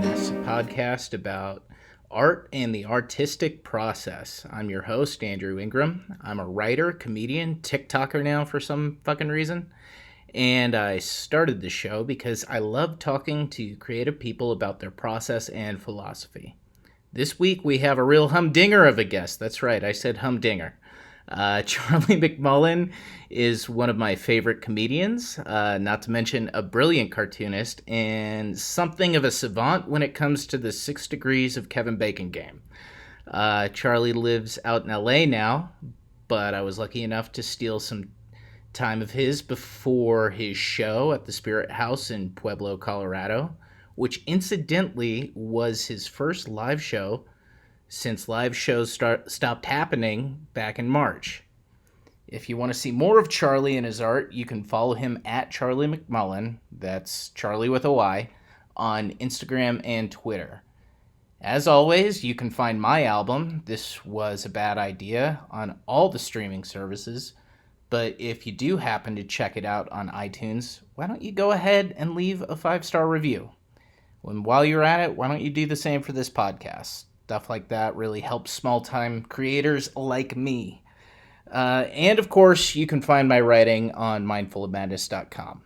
Madness, a podcast about art and the artistic process. I'm your host, Andrew Ingram. I'm a writer, comedian, TikToker now for some fucking reason. And I started the show because I love talking to creative people about their process and philosophy. This week we have a real humdinger of a guest. That's right, I said humdinger. Charlie McMullen is one of my favorite comedians, not to mention a brilliant cartoonist and something of a savant when it comes to the 6 degrees of Kevin Bacon game. Charlie lives out in LA now, but I was lucky enough to steal some time of his before his show at the Spirit House in Pueblo, Colorado, which incidentally was his first live show since live shows stopped happening back in March. If you want to see more of Charlie and his art, you can follow him at Charlie McMullen, that's Charlie with a Y, on Instagram and Twitter. As always, you can find my album, This Was a Bad Idea, on all the streaming services, but if you do happen to check it out on iTunes, why don't you go ahead and leave a 5-star review? And while you're at it, why don't you do the same for this podcast? Stuff like that really helps small-time creators like me. And, of course, you can find my writing on mindfulofmadness.com.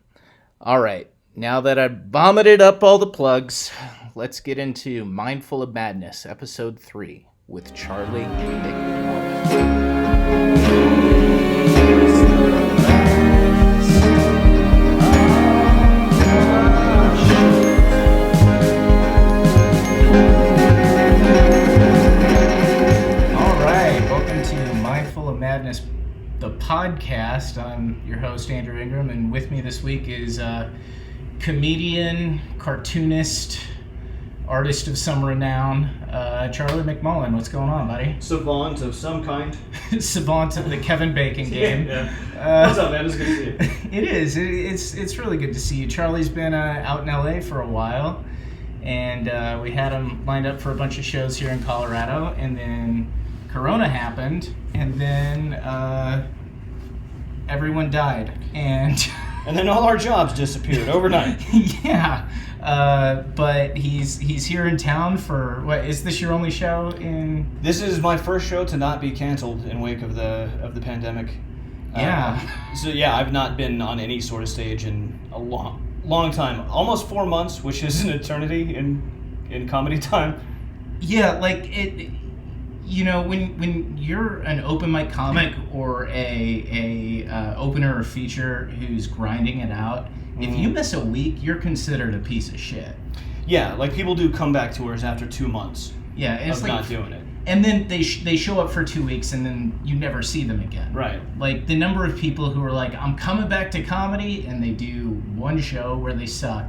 All right, now that I've vomited up all the plugs, let's get into Mindful of Madness, Episode 3, with Charlie McMullen. Madness, the podcast. I'm your host, Andrew Ingram, and with me this week is comedian, cartoonist, artist of some renown, Charlie McMullen. What's going on, buddy? Savant of some kind. Savant of the Kevin Bacon game. Yeah. What's up, man? It's good to see you. It is. It's really good to see you. Charlie's been out in LA for a while, and we had him lined up for a bunch of shows here in Colorado, and then Corona happened, and then everyone died, and then all our jobs disappeared overnight. Yeah, but he's here in town for what? Is this your only show in? This is my first show to not be canceled in wake of the pandemic. Yeah. So yeah, I've not been on any sort of stage in a long time, almost 4 months, which is an eternity in comedy time. Yeah, like it. You know, when you're an open mic comic or a opener or feature who's grinding it out, if you miss a week, you're considered a piece of shit. Yeah, like people do comeback tours after 2 months. Yeah, and it's of like, not doing it. And then they show up for 2 weeks and then you never see them again. Right. Like the number of people who are like, I'm coming back to comedy, and they do one show where they suck.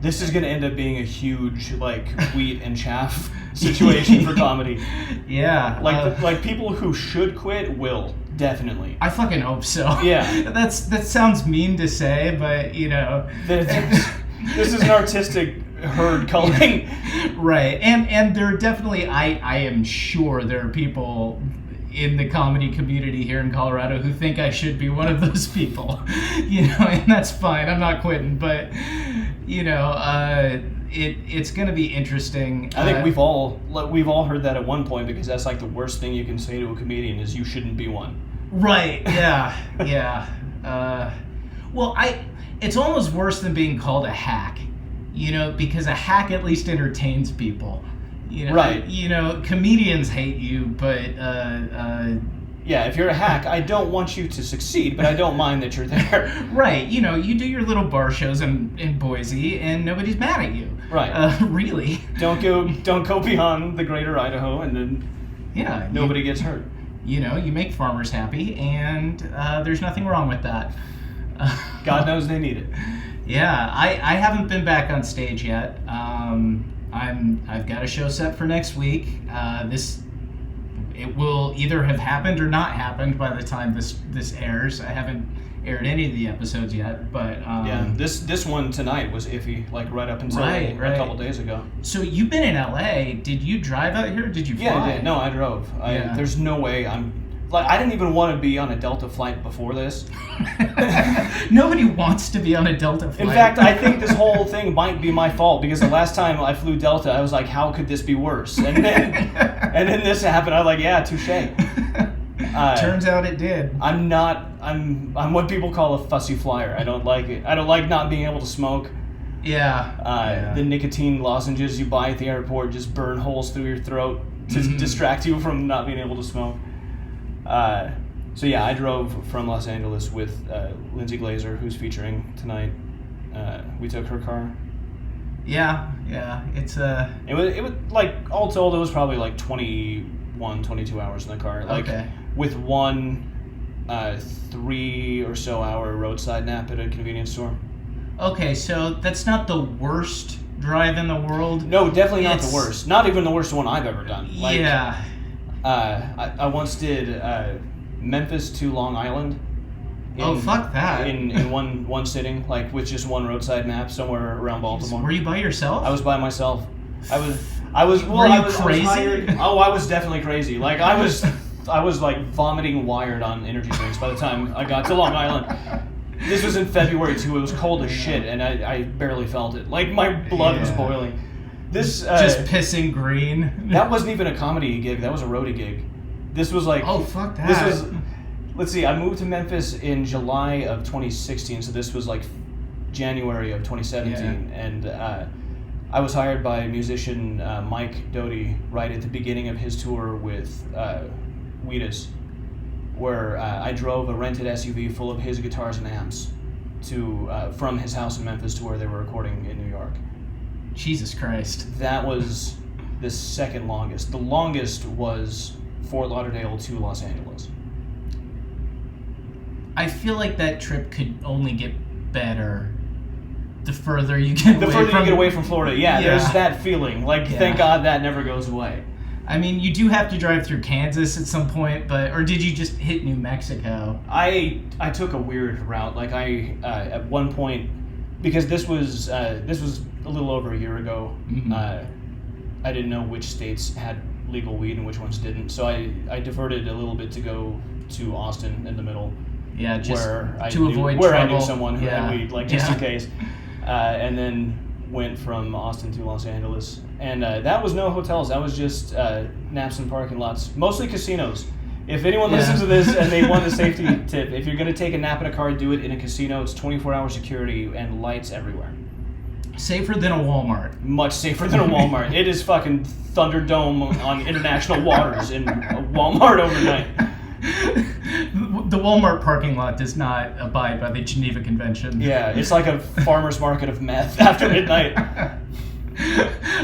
This is going to end up being a huge, like, wheat and chaff situation for comedy. Yeah. Like people who should quit will, definitely. I fucking hope so. Yeah. That sounds mean to say, but, you know. This is an artistic herd culling. Right. And there are definitely, I am sure there are people in the comedy community here in Colorado who think I should be one of those people. You know, and that's fine. I'm not quitting, but... You know, it's going to be interesting. I think we've all heard that at one point, because that's like the worst thing you can say to a comedian is you shouldn't be one. Right. Yeah. Yeah. Well, it's almost worse than being called a hack. You know, because a hack at least entertains people. You know, right. You know, comedians hate you, but yeah, if you're a hack, I don't want you to succeed, but I don't mind that you're there. Right. You know, you do your little bar shows in Boise, and nobody's mad at you. Right. Really. Don't go beyond the greater Idaho, and then nobody gets hurt. You know, you make farmers happy, and there's nothing wrong with that. God knows they need it. Yeah, I haven't been back on stage yet. I've got a show set for next week. It will either have happened or not happened by the time this airs. I haven't aired any of the episodes yet, but yeah, this one tonight was iffy, like right up until a couple days ago. So you've been in LA. Did you drive out here? Did you fly? Yeah, I did. No, I drove. There's no way I'm like I didn't even want to be on a Delta flight before this. Nobody wants to be on a Delta flight. In fact, I think this whole thing might be my fault because the last time I flew Delta, I was like, how could this be worse? And then this happened. I was like, yeah, touche. Turns out it did. I'm what people call a fussy flyer. I don't like it. I don't like not being able to smoke. Yeah. The nicotine lozenges you buy at the airport just burn holes through your throat to distract you from not being able to smoke. So yeah, I drove from Los Angeles with Lindsay Glazer, who's featuring tonight. We took her car. Yeah. It's It was like all told, it was probably like 21, 22 hours in the car. Like with one 3 or so hour roadside nap at a convenience store. Okay, so that's not the worst drive in the world. No, definitely not the worst. Not even the worst one I've ever done. Like, yeah. I once did Memphis to Long Island. Fuck that. In one sitting, like with just one roadside nap somewhere around Baltimore. Were you by yourself? I was by myself. I was crazy? hired. Oh, I was definitely crazy. Like I was like vomiting wired on energy drinks by the time I got to Long Island. This was in February too. It was cold as shit, and I barely felt it. Like my blood was boiling. This just pissing green. That wasn't even a comedy gig. That was a roadie gig. This was like fuck that. This was. Let's see. I moved to Memphis in July of 2016, so this was like January of 2017, and I was hired by musician Mike Doty right at the beginning of his tour with Wheatus, where I drove a rented SUV full of his guitars and amps to from his house in Memphis to where they were recording in New York. Jesus Christ. That was the second longest. The longest was Fort Lauderdale to Los Angeles. I feel like that trip could only get better the further you get away from Florida. Yeah, there's that feeling. Like, thank God that never goes away. I mean, you do have to drive through Kansas at some point, or did you just hit New Mexico? I took a weird route. Like at one point, because this was a little over a year ago. Mm-hmm. I didn't know which states had legal weed and which ones didn't. So I diverted a little bit to go to Austin in the middle. Yeah, just where avoid trouble. Where I knew someone who had weed, like just in case. And then went from Austin to Los Angeles. And that was no hotels. That was just naps and parking lots. Mostly casinos. If anyone listens to this and they want a safety tip, if you're going to take a nap in a car, do it in a casino. It's 24-hour security and lights everywhere. Safer than a Walmart. Much safer than a Walmart. It is fucking Thunderdome on international waters in a Walmart overnight. The Walmart parking lot does not abide by the Geneva Convention. Yeah, it's like a farmer's market of meth after midnight.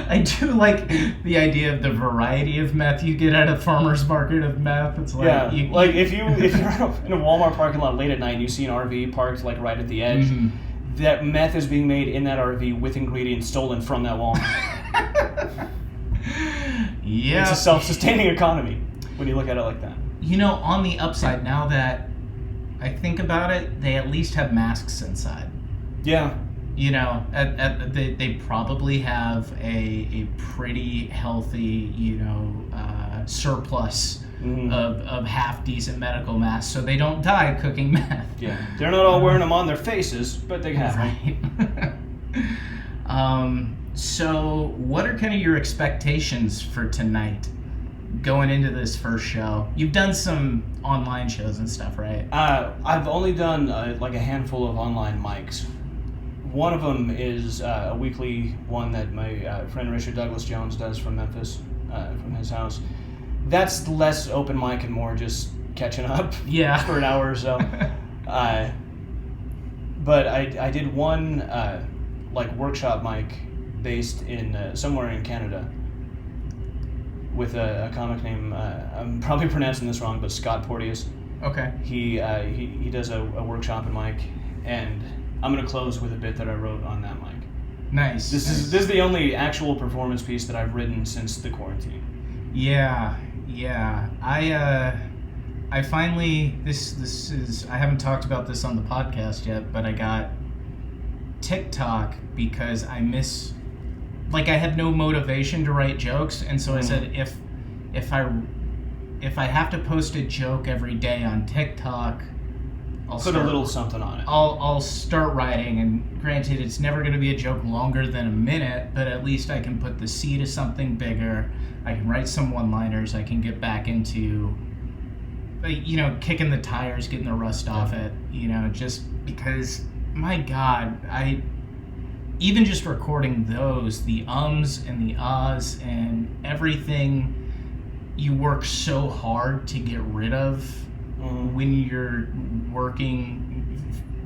I do like the idea of the variety of meth you get at a farmer's market of meth. It's like if you're in a Walmart parking lot late at night and you see an RV parked like right at the edge, that meth is being made in that RV with ingredients stolen from that Walmart. Yeah, it's a self-sustaining economy when you look at it like that. You know, on the upside, now that I think about it, they at least have masks inside. Yeah. You know, they probably have a pretty healthy, surplus of half-decent medical masks, so they don't die cooking meth. Yeah. They're not all wearing them on their faces, but they have them. So what are kind of your expectations for tonight? Going into this first show, you've done some online shows and stuff, right? I've only done like a handful of online mics. One of them is a weekly one that my friend Richard Douglas Jones does from Memphis, from his house. That's less open mic and more just catching up for an hour or so. But I did one like workshop mic based in somewhere in Canada with a comic named, I'm probably pronouncing this wrong, but Scott Porteous. Okay. He does a workshop in mic, and I'm going to close with a bit that I wrote on that mic. Nice. This is the only actual performance piece that I've written since the quarantine. Yeah. I finally, this is, I haven't talked about this on the podcast yet, but I got TikTok because I had no motivation to write jokes, and so I said if if I have to post a joke every day on TikTok, I'll Put a little something on it. I'll start writing, and granted, it's never going to be a joke longer than a minute, but at least I can put the seed to something bigger. I can write some one-liners. I can get back into, kicking the tires, getting the rust off it, just because, my God, even just recording those, the ums and the ahs and everything you work so hard to get rid of when you're working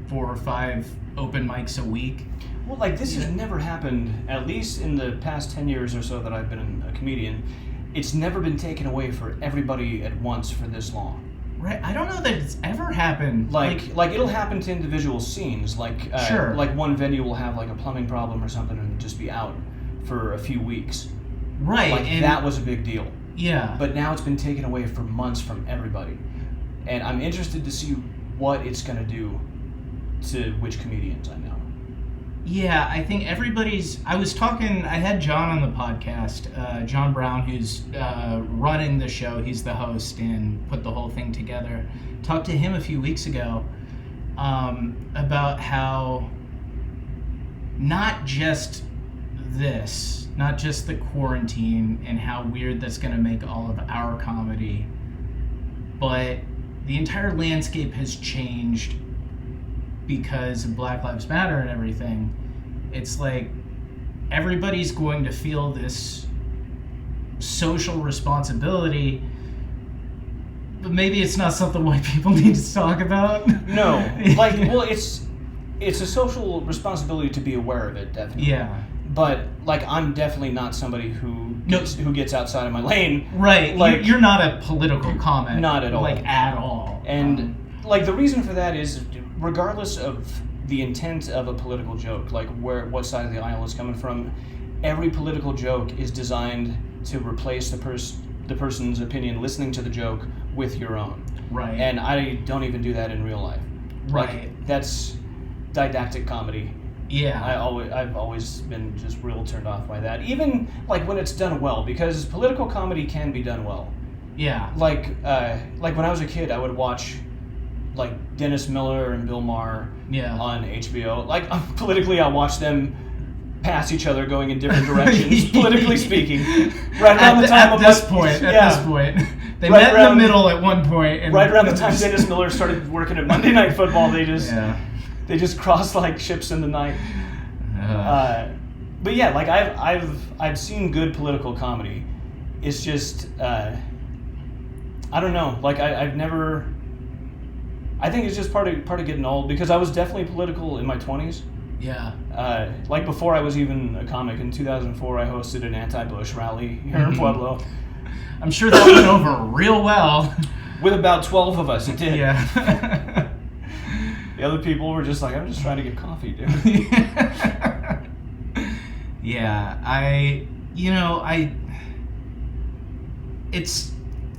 4 or 5 open mics a week. Well, like, this has never happened, at least in the past 10 years or so that I've been a comedian. It's never been taken away for everybody at once for this long. Right, I don't know that it's ever happened. Like it'll happen to individual scenes. Sure. Like one venue will have like a plumbing problem or something and just be out for a few weeks. Right. Like, and that was a big deal. Yeah. But now it's been taken away for months from everybody. And I'm interested to see what it's going to do to which comedians I know. Yeah, I think I had John on the podcast, John Brown, who's running the show. He's the host and put the whole thing together. Talked to him a few weeks ago about how not just the quarantine and how weird that's going to make all of our comedy, but the entire landscape has changed because of Black Lives Matter and everything. It's like everybody's going to feel this social responsibility, but maybe it's not something white people need to talk about. No, it's a social responsibility to be aware of it, definitely. Yeah. But I'm definitely not somebody who gets outside of my lane. Right. You're not a political comment. Not at all. At all. And the reason for that is, regardless of the intent of a political joke, what side of the aisle it's coming from, every political joke is designed to replace the person's opinion listening to the joke with your own. Right. And I don't even do that in real life. Right. That's didactic comedy. Yeah. I've always been just real turned off by that. Even when it's done well, because political comedy can be done well. Yeah. Like when I was a kid, I would watch Dennis Miller and Bill Maher on HBO. Politically, I watched them pass each other going in different directions, politically speaking. Right around the time at this point, they met in the middle at one point. And right around the time Dennis Miller started working at Monday Night Football, they just crossed like ships in the night. But yeah, I've seen good political comedy. It's just I don't know. I've never. I think it's just part of getting old, because I was definitely political in my 20s. Yeah. Before I was even a comic, in 2004, I hosted an anti-Bush rally here in Pueblo. I'm sure that went over real well. With about 12 of us, it did. Yeah. The other people were just I'm just trying to get coffee, dude. Yeah,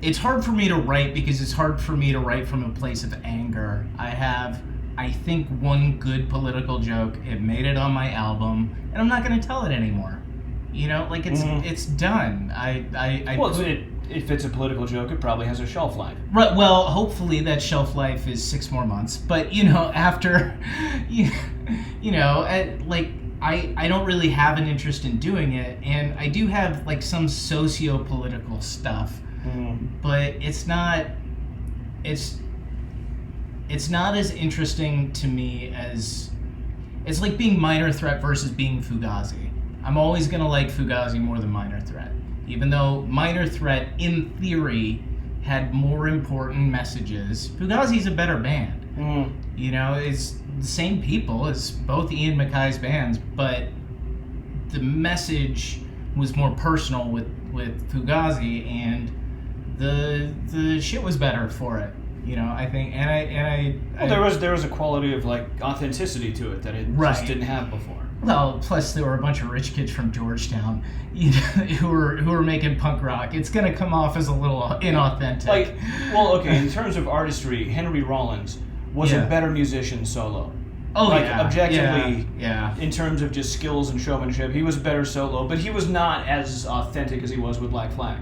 it's hard for me to write, because it's hard for me to write from a place of anger. I have, I think, one good political joke. It made it on my album, and I'm not going to tell it anymore. It's done. If it's a political joke, it probably has a shelf life. Right. Well, hopefully that shelf life is 6 more months. But after, I don't really have an interest in doing it, and I do have some socio-political stuff. But it's not as interesting to me as it's like being Minor Threat versus being Fugazi. I'm always gonna like Fugazi more than Minor Threat, even though Minor Threat in theory had more important messages. Fugazi's a better band. It's the same people as both Ian MacKaye's bands, but the message was more personal with Fugazi, and the shit was better for it, I think, there was a quality of authenticity to it that it just didn't have before. Well, plus there were a bunch of rich kids from Georgetown, who were making punk rock. It's gonna come off as a little inauthentic. In terms of artistry, Henry Rollins was a better musician solo. Oh, yeah. Objectively, yeah. In terms of just skills and showmanship, he was better solo, but he was not as authentic as he was with Black Flag.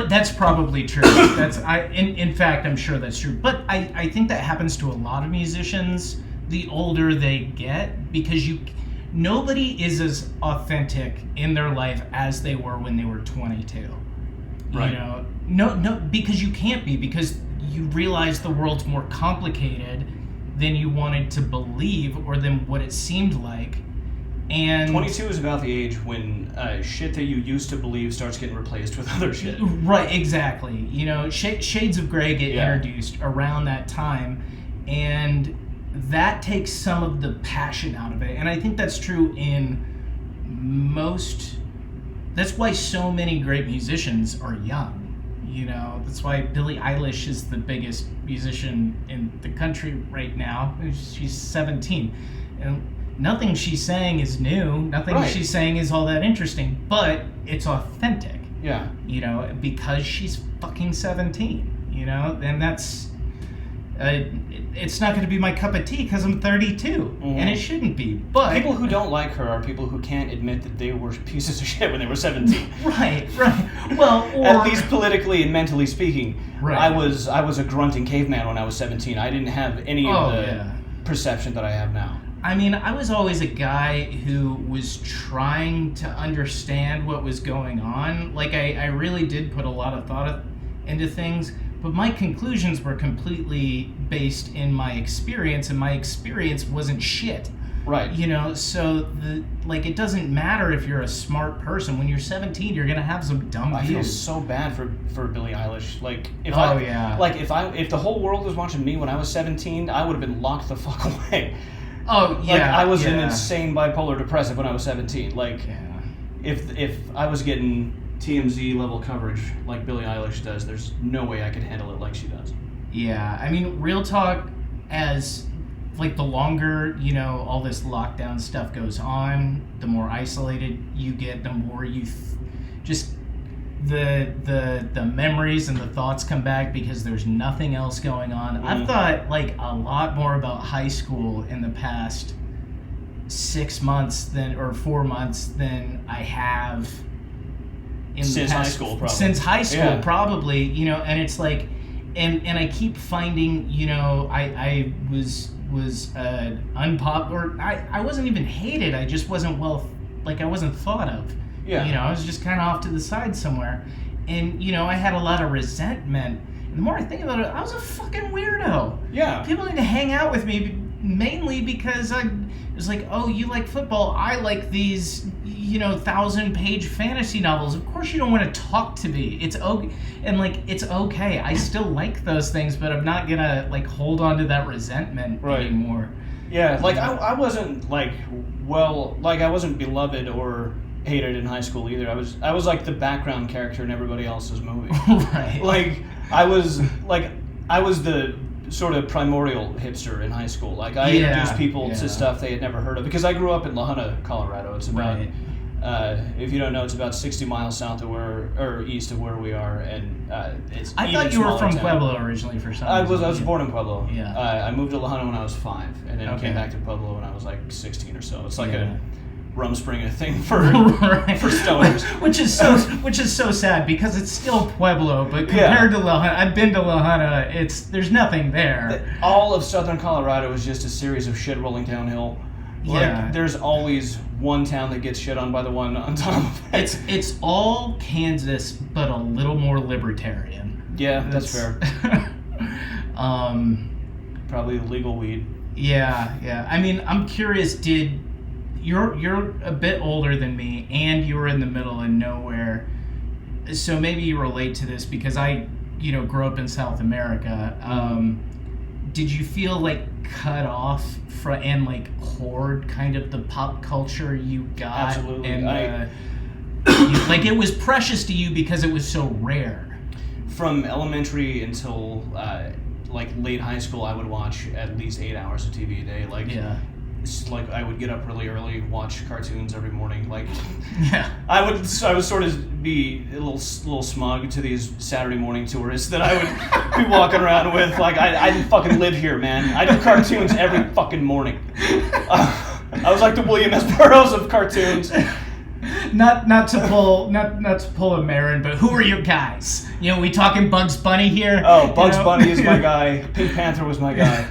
That's probably true. In fact, I'm sure that's true. But I think that happens to a lot of musicians the older they get, because nobody is as authentic in their life as they were when they were 22. Right. You know, no, because you can't be, because you realize the world's more complicated than you wanted to believe or than what it seemed like. And 22 is about the age when shit that you used to believe starts getting replaced with other shit. Right, exactly. You know, Shades of Grey get introduced around that time, and that takes some of the passion out of it. And I think that's true in most. That's why so many great musicians are young. You know, that's why Billie Eilish is the biggest musician in the country right now. She's 17. And nothing she's saying is new. Nothing she's saying is all that interesting, but it's authentic. Yeah. You know, because she's fucking 17, you know? And that's... it's not going to be my cup of tea because I'm 32, and it shouldn't be. But people who don't like her are people who can't admit that they were pieces of shit when they were 17. Right. Well, or, at least politically and mentally speaking, right. I was a grunting caveman when I was 17. I didn't have any of the perception that I have now. I mean, I was always a guy who was trying to understand what was going on. Like, I really did put a lot of thought into things. But my conclusions were completely based in my experience, and my experience wasn't shit. Right. You know, so it doesn't matter if you're a smart person. When you're 17, you're gonna have some dumb views. I feel so bad for Billie Eilish. Like, if the whole world was watching me when I was 17, I would have been locked the fuck away. Oh yeah. Like, I was an insane bipolar depressive when I was 17. Like, if I was getting TMZ level coverage like Billie Eilish does, there's no way I could handle it like she does. Yeah, I mean, real talk, as like the longer, you know, all this lockdown stuff goes on, the more isolated you get, the more you just the memories and the thoughts come back because there's nothing else going on. I've thought like a lot more about high school in the past 6 months or 4 months than I have since high school, probably. Since high school, probably, you know, and it's like, and I keep finding, you know, I was unpopular. I wasn't even hated. I just wasn't I wasn't thought of. Yeah. You know, I was just kind of off to the side somewhere, and you know, I had a lot of resentment. And the more I think about it, I was a fucking weirdo. Yeah. People need to hang out with me mainly because it was like, oh, you like football, I like these, you know, 1,000-page fantasy novels. Of course you don't want to talk to me. It's okay, and like, it's okay. I still like those things, but I'm not gonna like hold on to that resentment anymore. Yeah, like I wasn't like I wasn't beloved or hated in high school either. I was like the background character in everybody else's movie. Right. Like I was the sort of primordial hipster in high school. Like I introduced people to stuff they had never heard of because I grew up in La Junta, Colorado. It's about if you don't know, it's about 60 miles south of east of where we are, and it's. I thought you were from Pueblo originally for some reason. I was born in Pueblo. Yeah. I moved to La Junta when I was 5, and then came back to Pueblo when I was like 16 or so. It's like a Rumspringa thing for stoners, which is so sad because it's still Pueblo, but compared to La Junta, I've been to La Junta. There's nothing there. All of southern Colorado is just a series of shit rolling downhill. Like, there's always one town that gets shit on by the one on top of it. It's all Kansas, but a little more libertarian. Yeah, that's fair. Probably legal weed. Yeah. I mean, I'm curious. You're a bit older than me, and you were in the middle of nowhere, so maybe you relate to this because I, you know, grew up in South America. Did you feel like cut off and like hoard kind of the pop culture you got? Absolutely. And like it was precious to you because it was so rare. From elementary until like late high school, I would watch at least 8 hours of TV a day. Like I would get up really early, watch cartoons every morning. Like, I would sort of be a little smug to these Saturday morning tourists that I would be walking around with. Like, I didn't fucking live here, man. I do cartoons every fucking morning. I was like the William S. Burroughs of cartoons. not to pull a Marin, but who are your guys? You know, we talking Bugs Bunny here? Oh, Bugs you know? Bunny is my guy. Pink Panther was my guy.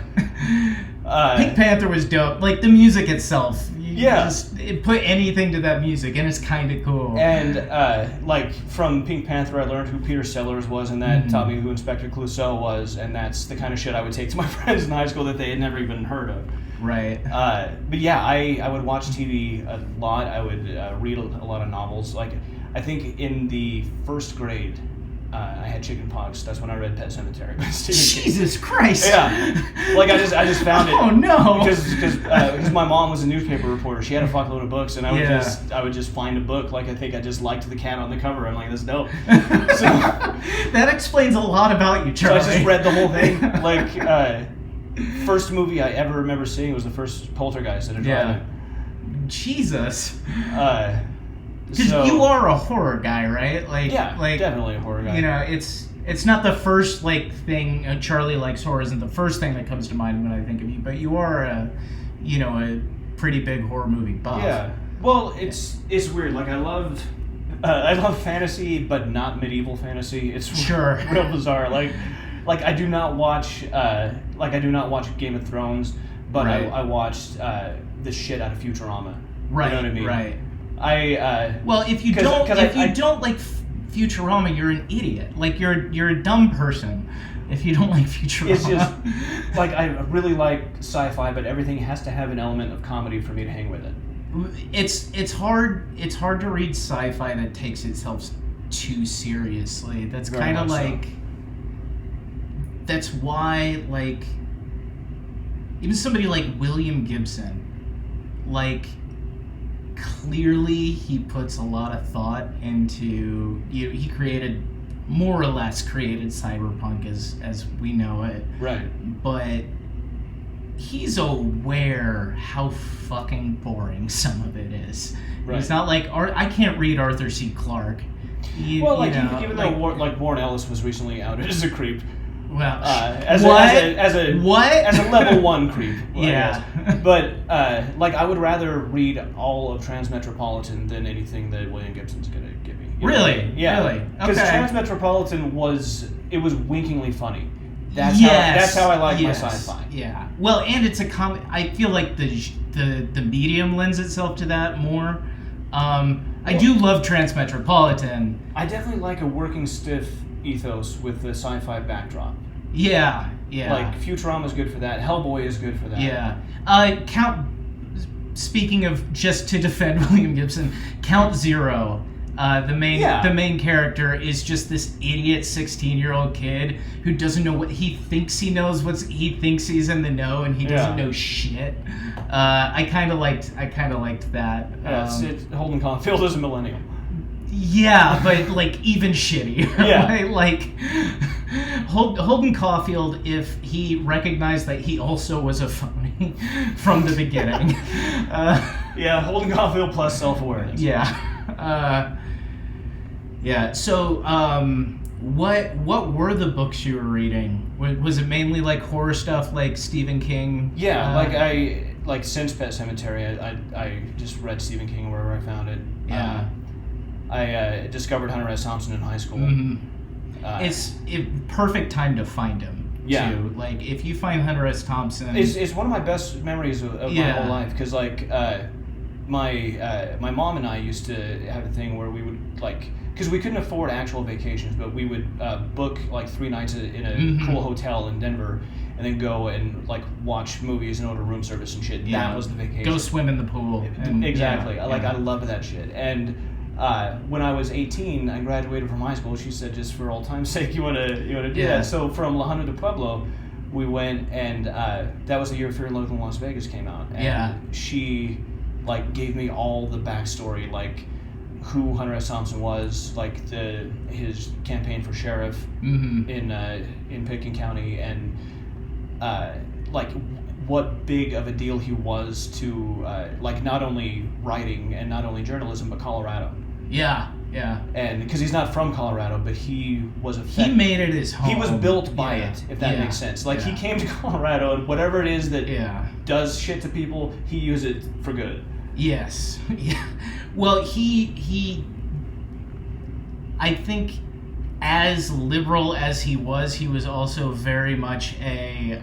Pink Panther was dope. Like the music itself. Yeah. It put anything to that music, and it's kind of cool. And like from Pink Panther, I learned who Peter Sellers was, and that taught me who Inspector Clouseau was, and that's the kind of shit I would take to my friends in high school that they had never even heard of. Right. But yeah, I would watch TV a lot. I would read a lot of novels. Like, I think in the first grade, I had chicken pox. That's when I read Pet Sematary by Stephen King. Jesus Christ. Yeah. Like, I just found it. Oh no. Because my mom was a newspaper reporter. She had a fuckload of books, and I would just find a book. Like, I think I just liked the cat on the cover. I'm like, that's dope. So that explains a lot about you, Charlie. I just read the whole thing. Like, first movie I ever remember seeing was the first Poltergeist at a drive-in. Jesus. Because you are a horror guy, right? Like, definitely a horror guy. You know, it's not the first thing. Charlie likes horror isn't the first thing that comes to mind when I think of you, but you are a pretty big horror movie buff. Yeah. Well, it's weird. Like, I love fantasy, but not medieval fantasy. It's real bizarre. Like I do not watch Game of Thrones, but I watched the shit out of Futurama. Right. You know what I mean? Right. Well, if you don't like Futurama, you're an idiot. Like you're a dumb person if you don't like Futurama. It's just like I really like sci-fi, but everything has to have an element of comedy for me to hang with it. It's hard to read sci-fi that takes itself too seriously. That's kind of like so. That's why like even somebody like William Gibson, like clearly he puts a lot of thought into he more or less created cyberpunk as we know it, right? But he's aware how fucking boring some of it is. Right. It's not like I can't read Arthur C. Clarke. Even though Warren Ellis was recently outed as a creep. Well, as a level 1 creep. Yeah. But I would rather read all of Transmetropolitan than anything that William Gibson's gonna give me. Really? Yeah. Really? Because Transmetropolitan was winkingly funny. That's how I like my sci-fi. Yeah. Well, and it's a I feel like the medium lends itself to that more. I do love Transmetropolitan. I definitely like a working stiff ethos with the sci-fi backdrop. Yeah. Like Futurama is good for that. Hellboy is good for that. Yeah. Speaking of, just to defend William Gibson, Count Zero. The main character is just this idiot 16-year-old kid who doesn't know what he thinks he knows. He thinks he's in the know, and he doesn't know shit. I kind of liked that. Yeah, Holden Caulfield is a millennial. Yeah, but like even shittier. Yeah. Like Holden Caulfield, if he recognized that he also was a phony from the beginning. Yeah, Holden Caulfield plus self-awareness. Yeah. Yeah. So, what were the books you were reading? Was it mainly like horror stuff, like Stephen King? Yeah, since Pet Sematary, I just read Stephen King wherever I found it. Yeah. I discovered Hunter S. Thompson in high school. Mm-hmm. It's a perfect time to find him. Yeah. Too. Like if you find Hunter S. Thompson, it's one of my best memories of my whole life because my mom and I used to have a thing where we would because we couldn't afford actual vacations, but we would book 3 nights in a cool hotel in Denver, and then go and watch movies and order room service and shit. Yeah. That was the vacation. Go swim in the pool. Exactly. I loved that shit. And when I was 18, I graduated from high school. She said, just for old time's sake, you wanna do that. So from La Junta to Pueblo, we went, and that was the year Fear and Loathing in Las Vegas came out. And she gave me all the backstory, who Hunter S. Thompson was, his campaign for sheriff in Pitkin County, and what big of a deal he was to not only writing and not only journalism, but Colorado. Yeah. And because he's not from Colorado, but he was he made it his home. He was built by it, if that makes sense. He came to Colorado, and whatever it is that does shit to people, he used it for good. Yes. Yeah. Well, he I think as liberal as he was also very much a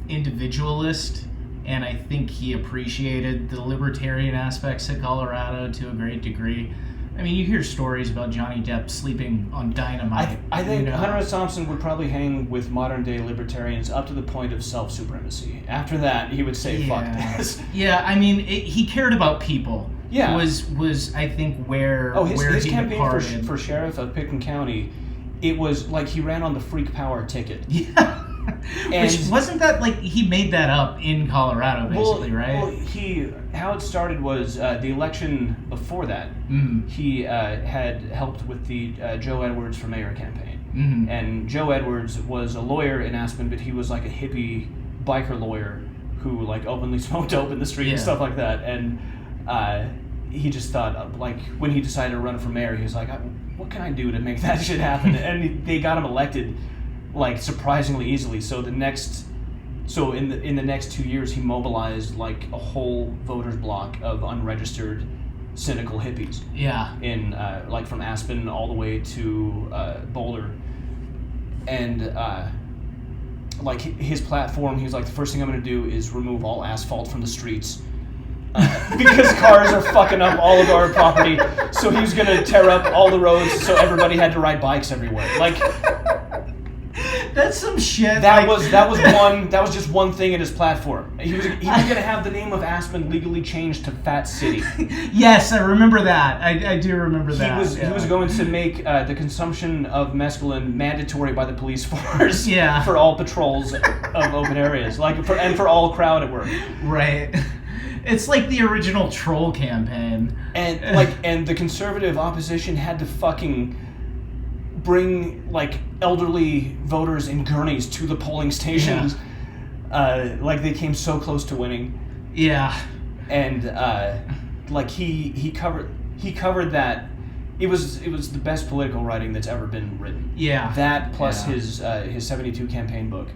individualist, and I think he appreciated the libertarian aspects of Colorado to a great degree. I mean, you hear stories about Johnny Depp sleeping on dynamite. I think you know? Hunter S. Thompson would probably hang with modern-day libertarians up to the point of self-supremacy. After that, he would say, fuck this. Yeah, I mean, he cared about people. Yeah. Was I think where his he campaign departed. for sheriff of Pitkin County, it was like he ran on the Freak Power ticket. Yeah. Which wasn't that like he made that up in Colorado, basically, right? Well, how it started was the election before that. Mm-hmm. He had helped with the Joe Edwards for mayor campaign, Mm-hmm. and Joe Edwards was a lawyer in Aspen, but he was like a hippie biker lawyer who like openly smoked dope in the street and stuff like that. And he just thought, like, when he decided to run for mayor, he was like, "What can I do to make that shit happen?" And they got him elected, like, surprisingly easily. So in the next 2 years, he mobilized like a whole voters block of unregistered, cynical hippies. Yeah. In like from Aspen all the way to Boulder, and like his platform, he was like, the first thing I'm going to do is remove all asphalt from the streets. Because cars are fucking up all of our property, so he was going to tear up all the roads so everybody had to ride bikes everywhere. Like, that's some shit. that was just one thing in his platform. He was going to have the name of Aspen legally changed to Fat City. Yes, I remember that. I do remember that. He was going to make the consumption of mescaline mandatory by the police force. Yeah. For all patrols of open areas, and for all crowd at work. Right. It's like the original troll campaign. And the conservative opposition had to fucking bring like elderly voters in gurneys to the polling stations. Yeah. Like they came so close to winning. Yeah. And like he covered that. It was the best political writing that's ever been written. Yeah. That plus his 72 campaign book.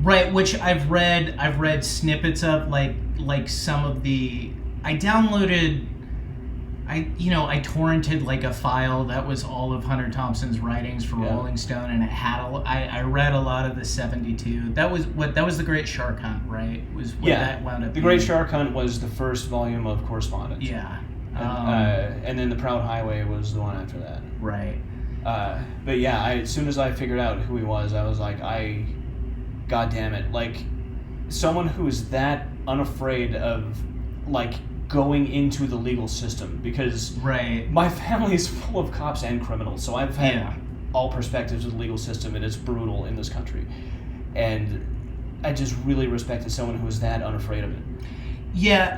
Right, which I've read snippets of, like some of the. I torrented like a file that was all of Hunter Thompson's writings for Rolling Stone, and it had I read a lot of the 72. That was the Great Shark Hunt, right? Was what that wound up. The Great Shark Hunt was the first volume of correspondence. Yeah. And then the Proud Highway was the one after that. Right. But yeah, as soon as I figured out who he was, I was like, God damn it. Like, someone who is that unafraid of, like, going into the legal system. Because my family is full of cops and criminals, so I've had all perspectives of the legal system, and it's brutal in this country. And I just really respected someone who was that unafraid of it. Yeah,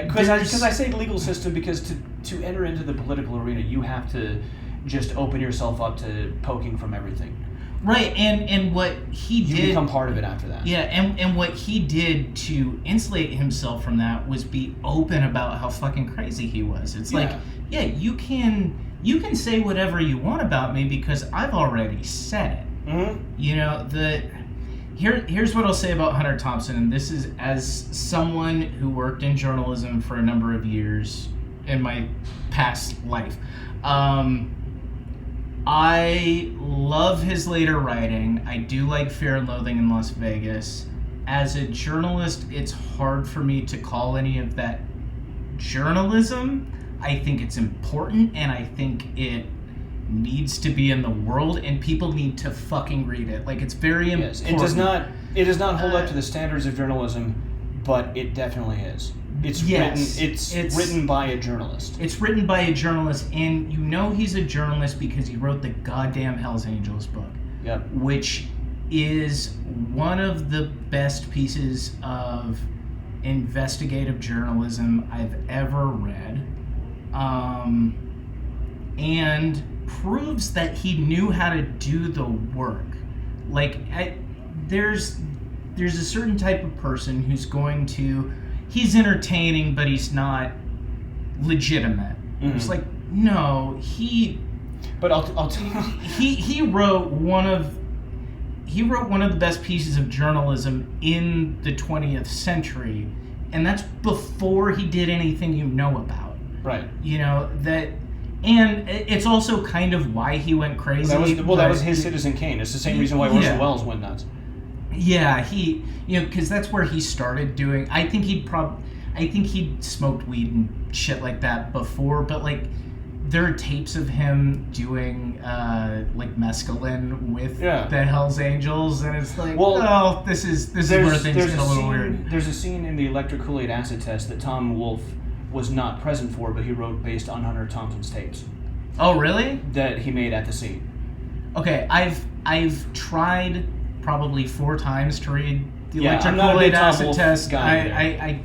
because I say legal system because to enter into the political arena, you have to just open yourself up to poking from everything. Right, and what he did... You become part of it after that. Yeah, and what he did to insulate himself from that was be open about how fucking crazy he was. It's like, you can say whatever you want about me because I've already said it. Mm-hmm. Here's what I'll say about Hunter Thompson, and this is as someone who worked in journalism for a number of years in my past life. I love his later writing. I do like Fear and Loathing in Las Vegas. As a journalist, it's hard for me to call any of that journalism. I think it's important, and I think it needs to be in the world, and people need to fucking read it. Like, it's very important. It does not hold up to the standards of journalism, but it definitely is. It's written by a journalist. It's written by a journalist, and he's a journalist because he wrote the goddamn Hells Angels book. Yep. Which is one of the best pieces of investigative journalism I've ever read. And proves that he knew how to do the work. Like, there's a certain type of person who's going to... He's entertaining, but he's not legitimate. Mm-hmm. It's like, no, But I'll tell you... He wrote one of... he wrote one of the best pieces of journalism in the 20th century, and that's before he did anything you know about. Right. You know, and it's also kind of why he went crazy. That was his Citizen Kane. It's the same reason why Orson Welles went nuts. Yeah, because that's where he started doing. I think he'd smoked weed and shit like that before, but like there are tapes of him doing like mescaline with the Hells Angels, and it's like, this is where things get a little weird. There's a scene in the Electric Kool-Aid acid test that Tom Wolfe was not present for, but he wrote based on Hunter Thompson's tapes. Oh, really? That he made at the scene. Okay, I've tried probably 4 times to read the Electric I'm not a Kool-Aid big Tom acid Wolfe test. guy.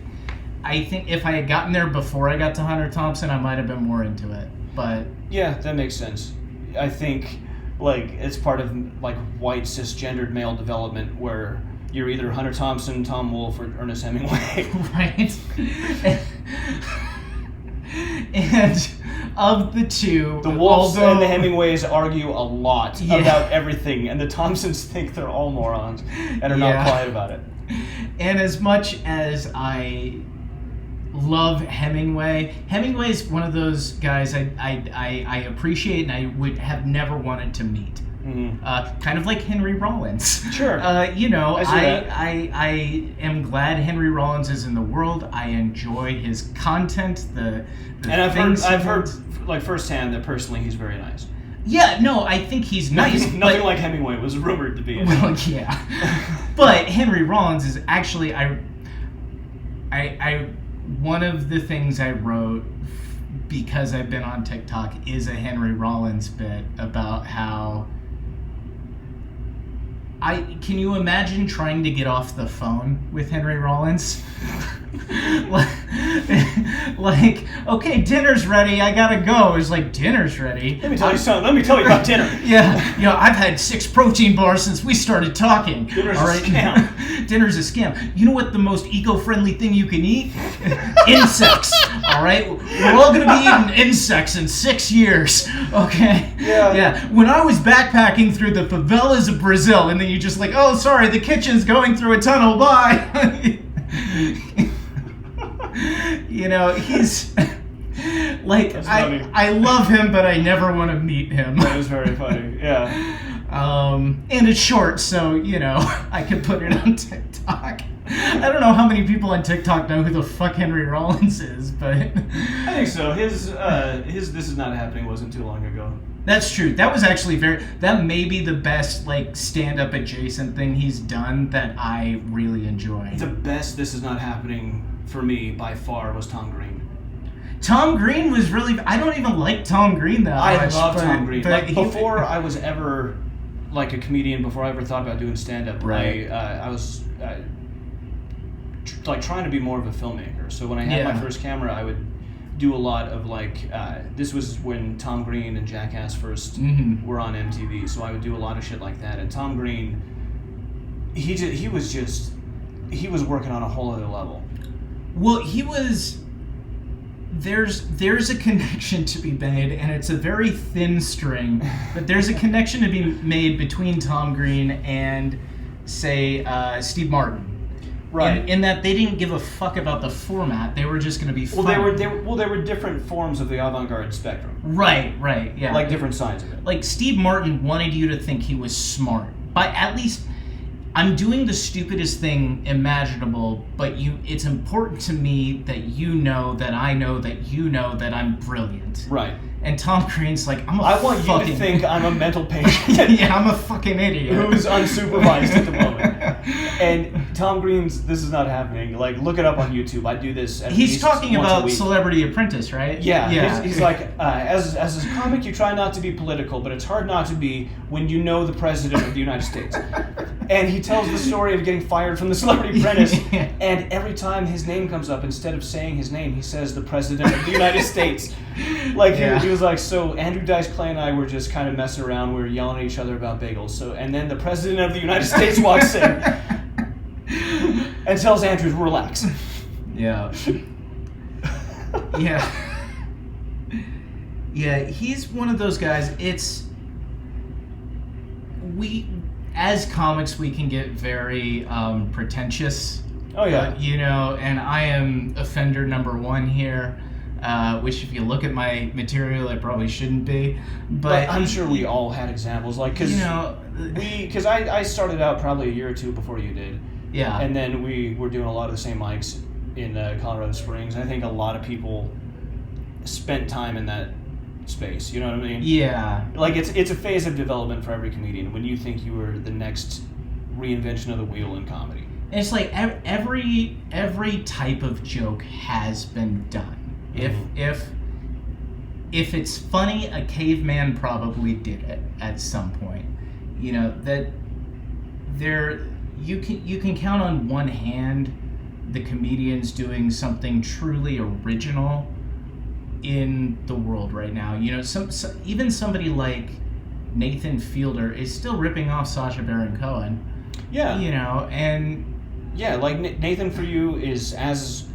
I think if I had gotten there before I got to Hunter Thompson, I might have been more into it. But yeah, that makes sense. I think like it's part of like white cisgendered male development where you're either Hunter Thompson, Tom Wolfe, or Ernest Hemingway. Right. And of the two, the Wolfes and the Hemingways argue a lot about everything, and the Thompsons think they're all morons and are not quiet about it. And as much as I love Hemingway's one of those guys I appreciate and I would have never wanted to meet. Mm-hmm. Kind of like Henry Rollins. Sure. You know, I am glad Henry Rollins is in the world. I enjoy his content. And I've heard like firsthand that personally he's very nice. Yeah, no, I think he's nice. Nothing like Hemingway was rumored to be. Well, yeah. But Henry Rollins is actually I one of the things I wrote because I've been on TikTok is a Henry Rollins bit about how can you imagine trying to get off the phone with Henry Rollins? like, okay, dinner's ready, I gotta go. It's like, dinner's ready? Let me tell you something. Let me tell you about dinner. Yeah, you know, I've had 6 protein bars since we started talking. Dinner's a scam. Dinner's a scam. You know what the most eco-friendly thing you can eat? Insects. All right? We're all going to be eating insects in 6 years. Okay? Yeah. When I was backpacking through the favelas of Brazil, and then you just like, oh, sorry, the kitchen's going through a tunnel. Bye. You know, he's like, I love him, but I never want to meet him. That was very funny. Yeah. And it's short, so, you know, I could put it on TikTok. I don't know how many people on TikTok know who the fuck Henry Rollins is, but I think so. His This Is Not Happening wasn't too long ago. That's true. That was actually that may be the best, like, stand-up adjacent thing he's done that I really enjoy. The best This Is Not Happening for me by far was Tom Green. Tom Green was really... I don't even like Tom Green that much. I love Tom Green. But before I was ever like a comedian, before I ever thought about doing stand-up, right. I was like trying to be more of a filmmaker. So when I had my first camera, I would do a lot of like this was when Tom Green and Jackass first were on MTV, so I would do a lot of shit like that. And Tom Green, he was working on a whole other level. Well, he was... There's a connection to be made, and it's a very thin string, but there's a connection to be made between Tom Green and, say, Steve Martin. Right. In that they didn't give a fuck about the format. They were just going to be fun. Well, they were different forms of the avant-garde spectrum. Right, yeah. Like different sides of it. Like, Steve Martin wanted you to think he was smart. By at least... I'm doing the stupidest thing imaginable, but it's important to me that you know that I know that you know that I'm brilliant. Right. And Tom Green's like, I want you to think I'm a mental patient. Yeah, I'm a fucking idiot. Who's unsupervised at the moment. And Tom Green's This Is Not Happening. Like, look it up on YouTube. I do this at He's least talking once about a week. Celebrity Apprentice, right? Yeah. He's like, as a comic, you try not to be political, but it's hard not to be when you know the President of the United States. And he tells the story of getting fired from the Celebrity Apprentice, and every time his name comes up, instead of saying his name, he says the President of the United States. Like, he was like, so Andrew Dice Clay and I were just kind of messing around, we were yelling at each other about bagels, and then the President of the United States walks in and tells Andrew to relax. Yeah. Yeah, he's one of those guys. as comics, we can get very pretentious. Oh yeah. And I am offender number one here. Which, if you look at my material, it probably shouldn't be. But I'm sure we all had examples, like, because I started out probably a year or two before you did. Yeah. And then we were doing a lot of the same mics in Colorado Springs. And I think a lot of people spent time in that space. You know what I mean? Yeah. Like, it's a phase of development for every comedian when you think you were the next reinvention of the wheel in comedy. And it's like every type of joke has been done. If it's funny, a caveman probably did it at some point. That you can count on one hand the comedians doing something truly original in the world right now. Even somebody like Nathan Fielder is still ripping off Sacha Baron Cohen. Yeah. And yeah, like Nathan for you is as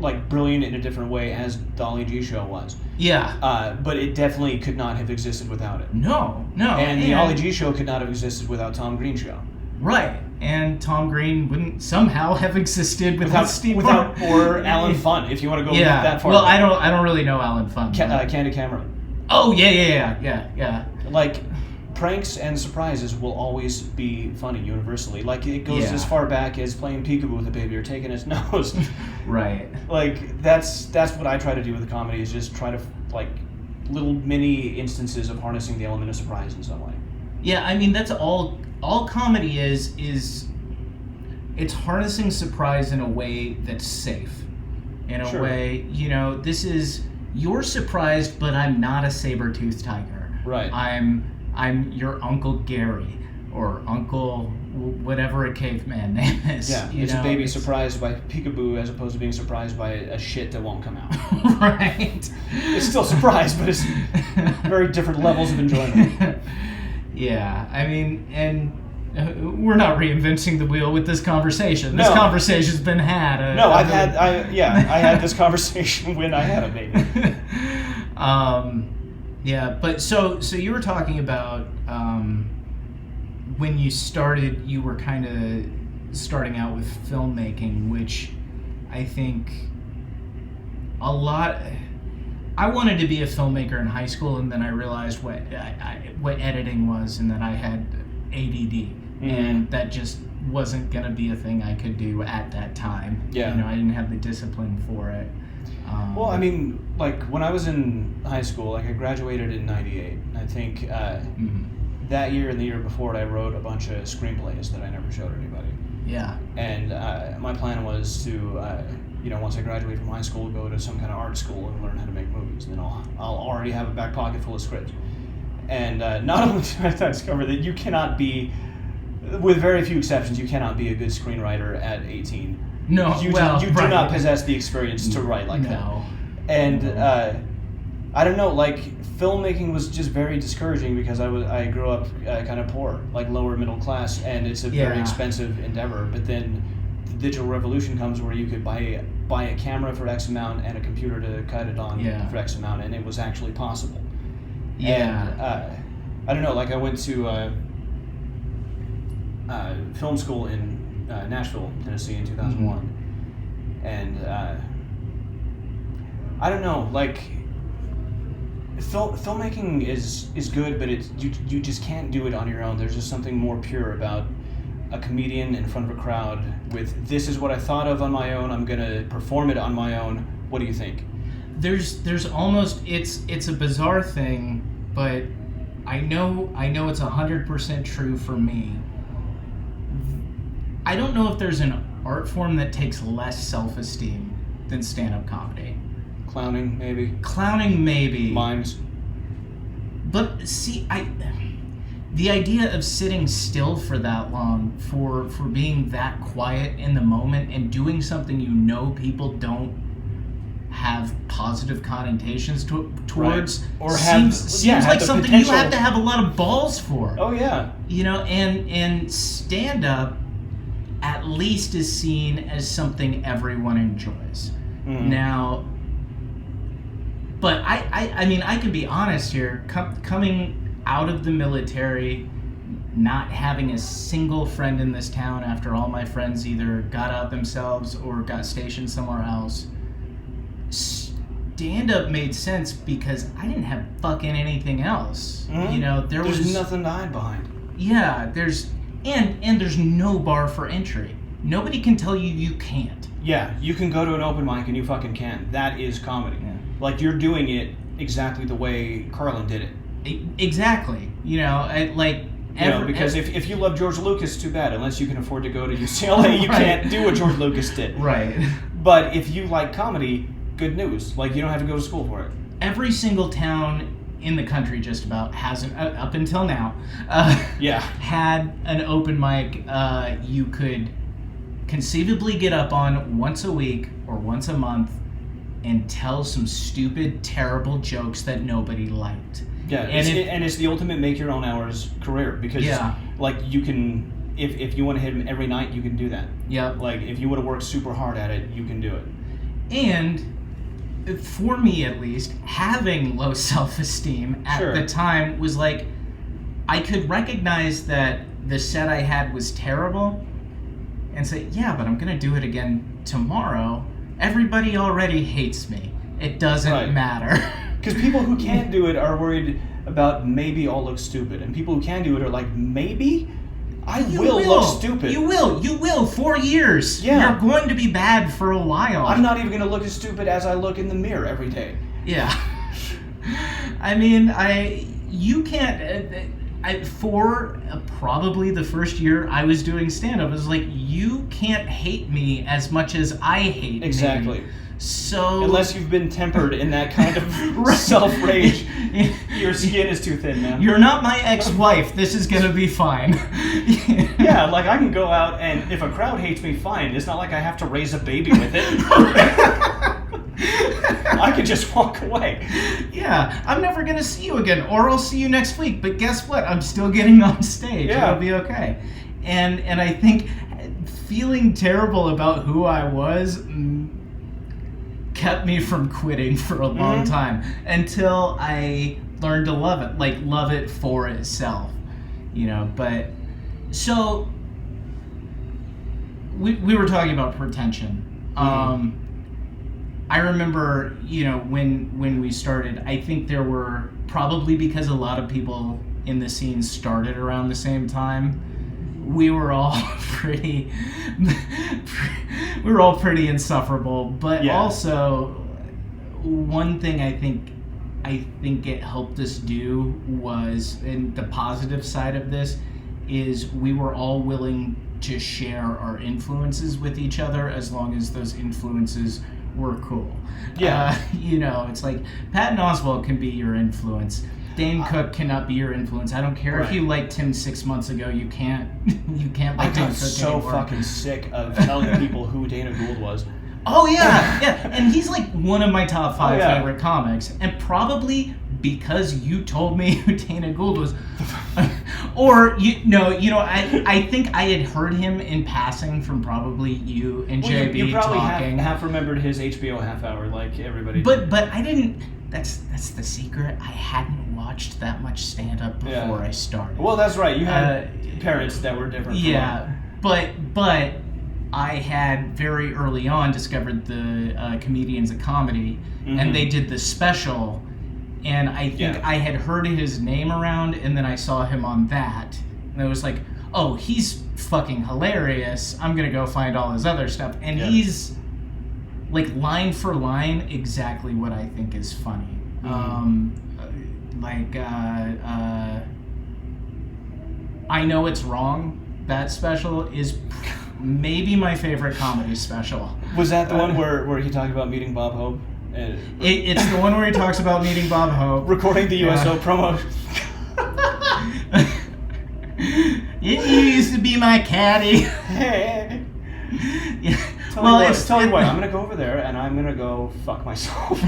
like brilliant in a different way as the Ollie G Show was. Yeah. But it definitely could not have existed without it. No. And the Ollie G Show could not have existed without Tom Green Show. Right. And Tom Green wouldn't somehow have existed without Steve Martin. Or Alan Funn, if you want to go that far. Well, I don't really know Alan Funn. Candy Cameron. Oh yeah. Like, pranks and surprises will always be funny universally. Like, it goes as far back as playing peekaboo with a baby or taking his nose. Right. Like, that's what I try to do with the comedy, is just try to, like, little mini instances of harnessing the element of surprise in some way. Yeah, I mean, that's all comedy is it's harnessing surprise in a way that's safe. In a way, this is, you're surprised, but I'm not a saber-toothed tiger. Right. I'm your Uncle Gary, or Uncle whatever a caveman name is. Yeah, it's a baby surprised by peekaboo as opposed to being surprised by a shit that won't come out. Right. It's still surprised, but it's very different levels of enjoyment. Yeah, I mean, and we're not reinventing the wheel with this conversation. This conversation's been had. I had this conversation when I had a baby. Yeah, but so you were talking about when you started, you were kind of starting out with filmmaking, which I think a lot. I wanted to be a filmmaker in high school, and then I realized what editing was, and that I had ADD, and that just wasn't going to be a thing I could do at that time. Yeah. I didn't have the discipline for it. Well, I mean, like, when I was in high school, like, I graduated in '98, and I think that year and the year before it, I wrote a bunch of screenplays that I never showed anybody. Yeah. And my plan was to, once I graduate from high school, go to some kind of art school and learn how to make movies, and then I'll already have a back pocket full of scripts. And not only did I discover that you cannot be, with very few exceptions, you cannot be a good screenwriter at 18. No, you do not possess the experience to write like that. And I don't know, like, filmmaking was just very discouraging because I grew up kind of poor, like lower middle class, and it's a very expensive endeavor. But then the digital revolution comes where you could buy a camera for X amount and a computer to cut it on for X amount, and it was actually possible. Yeah. And, I don't know, like, I went to film school in Nashville, Tennessee in 2001. And I don't know, like, filmmaking is good, but you just can't do it on your own. There's just something more pure about a comedian in front of a crowd with, this is what I thought of on my own, I'm gonna perform it on my own, what do you think? There's almost, it's a bizarre thing, but I know it's 100% true for me. I don't know if there's an art form that takes less self-esteem than stand-up comedy. Clowning, maybe. Clowning, maybe. Mimes. But see, the idea of sitting still for that long, for being that quiet in the moment and doing something people don't have positive connotations towards, right. Or seems like something potential. You have to have a lot of balls for. Oh yeah. And stand-up at least is seen as something everyone enjoys. Now, but I mean, I can be honest here. Coming out of the military, not having a single friend in this town after all my friends either got out themselves or got stationed somewhere else, stand-up made sense because I didn't have fucking anything else. Mm-hmm. You know, there's nothing to hide behind. Yeah, there's no bar for entry. Nobody can tell you you can't. Yeah, you can go to an open mic and you fucking can. That is comedy. Yeah. Like, you're doing it exactly the way Carlin did it. Exactly. You know, because if you love George Lucas, too bad. Unless you can afford to go to UCLA, you Right. can't do what George Lucas did. Right. But if you like comedy, good news. Like, you don't have to go to school for it. Every single town in the country just about has up until now, had an open mic you could conceivably get up on once a week or once a month and tell some stupid, terrible jokes that nobody liked. Yeah, and it's the ultimate make your own hours career because like you can if you want to hit them every night, you can do that. Yep. Like if you want to work super hard at it, you can do it. And for me at least, having low self-esteem at the time was like, I could recognize that the set I had was terrible and say, yeah, but I'm going to do it again tomorrow. Everybody already hates me. It doesn't matter. Because people who can't do it are worried about maybe I'll look stupid. And people who can do it are like, maybe? I will look stupid. You will. 4 years. Yeah. You're going to be bad for a while. I'm not even going to look as stupid as I look in the mirror every day. Yeah. I mean, you can't... for probably the first year I was doing stand-up, it was like, you can't hate me as much as I hate me. Exactly. So... Unless you've been tempered in that kind of self-rage, your skin is too thin, man. You're not my ex-wife. This is gonna be fine. Yeah, like I can go out and if a crowd hates me, fine. It's not like I have to raise a baby with it. I could just walk away. Yeah, I'm never gonna see you again, or I'll see you next week. But guess what? I'm still getting on stage. Yeah. It'll be okay. And I think feeling terrible about who I was kept me from quitting for a long time until I learned to love it, like love it for itself, you know. But so we were talking about pretension. I remember, you know, when we started, I think there were probably because a lot of people in the scene started around the same time. We were all pretty insufferable, but also one thing I think it helped us do was, and the positive side of this is we were all willing to share our influences with each other as long as those influences were cool. Yeah. You know, it's like Patton Oswalt can be your influence. Dane Cook cannot be your influence. I don't care if you liked him 6 months ago. You can't like Dane Cook I got so anymore. fucking sick of telling people who Dana Gould was. Oh yeah, and he's like one of my top 5 favorite comics, and probably because you told me who Dana Gould was, or I think I had heard him in passing from probably you and JB you probably talking. half remembered his HBO half hour like everybody. But I didn't. That's the secret. I hadn't watched that much stand up before I started. Well, that's right. You had parents that were different. Yeah, but I had very early on discovered the Comedians of Comedy, and they did the special, and I think I had heard his name around, and then I saw him on that, and I was like, oh, he's fucking hilarious. I'm gonna go find all his other stuff, and he's like line for line exactly what I think is funny. I Know It's Wrong. That special is maybe my favorite comedy special. Was that the one where he talked about meeting Bob Hope? It's the one where he talks about meeting Bob Hope. Recording the USO promo. You used to be my caddy. Hey. Yeah. Tell you what, I'm gonna go over there and I'm gonna go fuck myself.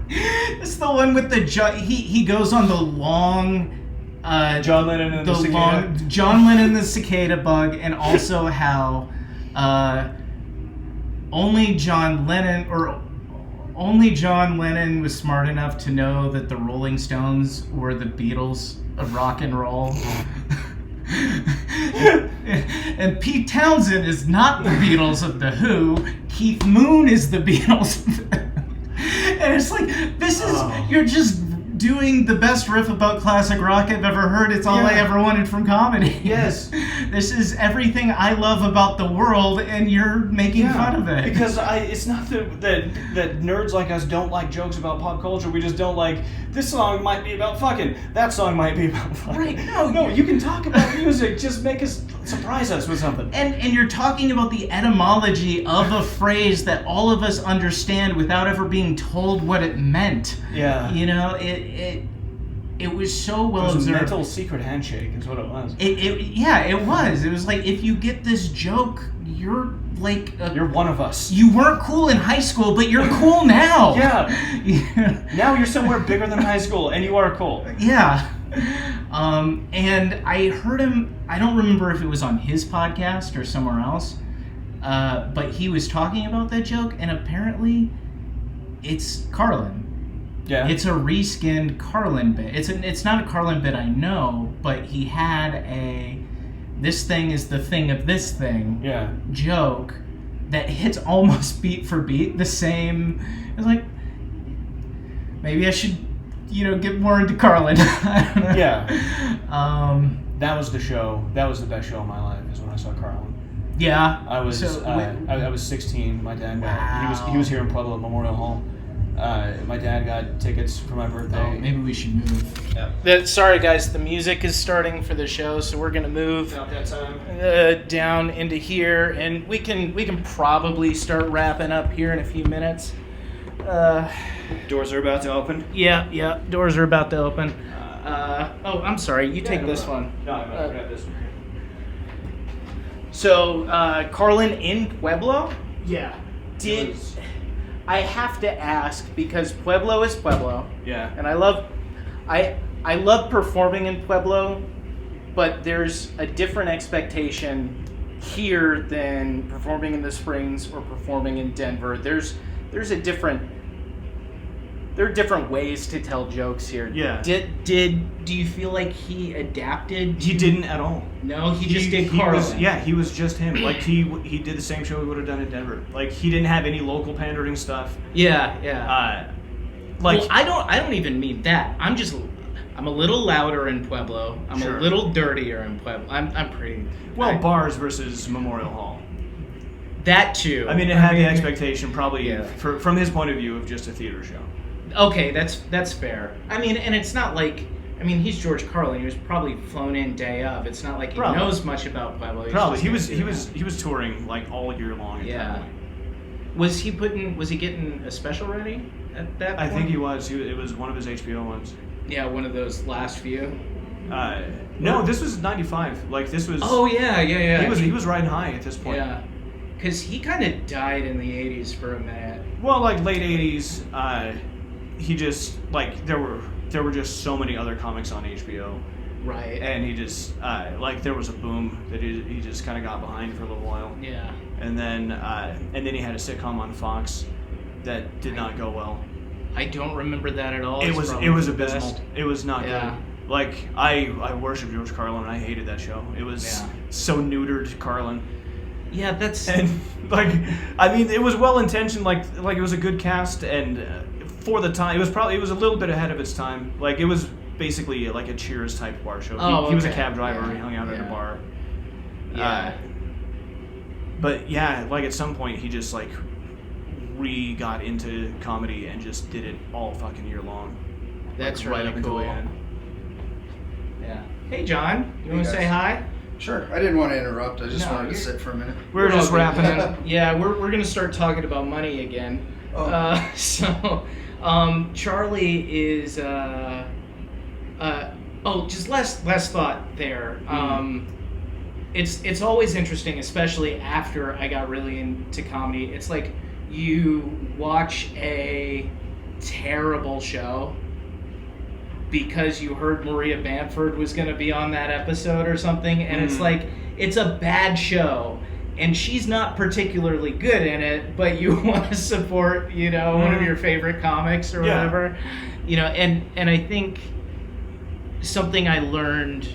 It's the one with the he goes on the long John Lennon and the cicada. John Lennon the cicada bug, and also how only John Lennon or Only John Lennon was smart enough to know that the Rolling Stones were the Beatles of rock and roll. And Pete Townsend is not the Beatles of The Who. Keith Moon is the Beatles. And it's like, this is, you're just doing the best riff about classic rock I've ever heard. It's all I ever wanted from comedy. Yes. This is everything I love about the world, and you're making fun of it. Because it's not that nerds like us don't like jokes about pop culture. We just don't like, this song might be about fucking, that song might be about fucking. Right, no, you can talk about music. Just make us, surprise us with something. And you're talking about the etymology of a phrase that all of us understand without ever being told what it meant. Yeah. You know, it was so well It was a observed. mental secret handshake is what it was. It was. It was like, if you get this joke, you're like... You're one of us. You weren't cool in high school, but you're cool now. Yeah. Now you're somewhere bigger than high school, and you are cool. Yeah. And I heard him, I don't remember if it was on his podcast or somewhere else, but he was talking about that joke, and apparently it's Carlin. Yeah. It's a reskinned Carlin bit. It's not a Carlin bit I know, but he had a this thing is the thing of this thing joke that hits almost beat for beat the same. It's like, maybe I should, get more into Carlin. I don't know. Yeah. That was the show. That was the best show of my life, is when I saw Carlin. Yeah. I was I was 16. My dad got he was here in Pueblo at Memorial Hall. My dad got tickets for my birthday. Oh, maybe we should move. Yeah. Sorry, guys. The music is starting for the show, so we're gonna move About that time. down into here, and we can probably start wrapping up here in a few minutes. Doors are about to open. Yeah. Doors are about to open. I'm sorry. You take this one. No, I'm gonna grab this one. So, Carlin in Pueblo? Yeah. I have to ask, because Pueblo is Pueblo. Yeah. And I love performing in Pueblo, but there's a different expectation here than performing in the Springs or performing in Denver. There are different ways to tell jokes here. Yeah. Do you feel like he adapted? He didn't at all. No, he just did Carlin. He was just him. Like he did the same show he would have done in Denver. Like he didn't have any local pandering stuff. Yeah. Like I don't even mean that. I'm a little louder in Pueblo. I'm Sure. a little dirtier in Pueblo. I'm pretty bars versus Memorial Hall. That too. I mean, it had the expectation probably from his point of view of just a theater show. Okay, that's fair. I mean, and it's not like, he's George Carlin. He was probably flown in day of. It's not like he knows much about Pueblo. Probably he was touring like all year long. Yeah. Was he getting a special ready at that point? I think he was. It was one of his HBO ones. Yeah, one of those last few. No, this was '95. Like this was. Oh yeah. He was riding high at this point. Yeah. Because he kind of died in the 80s for a minute. Well, like late 80s, he just, like, there were just so many other comics on HBO. Right. And he just, there was a boom that he just kind of got behind for a little while. Yeah. And then he had a sitcom on Fox that did not go well. I don't remember that at all. It was abysmal. Best. It was not good. Like, I worship George Carlin, and I hated that show. It was so neutered Carlin. Yeah, that's... And, it was well-intentioned, like it was a good cast, and for the time, it was a little bit ahead of its time. Like, it was basically like a Cheers-type bar show. He was a cab driver, he hung out at a bar. Yeah. But, at some point, he just, got into comedy and just did it all fucking year long. That's right really up until cool. the end. Yeah. Hey, John. You want to guys. say hi? Sure. I didn't want to interrupt. I just wanted to sit for a minute. We're just wrapping it up. Yeah, we're going to start talking about money again. Oh. Charlie is... just last thought there. It's always interesting, especially after I got really into comedy. It's like you watch a terrible show because you heard Maria Bamford was going to be on that episode or something, and it's like, it's a bad show, and she's not particularly good in it, but you want to support, one of your favorite comics or Yeah. whatever, and I think something I learned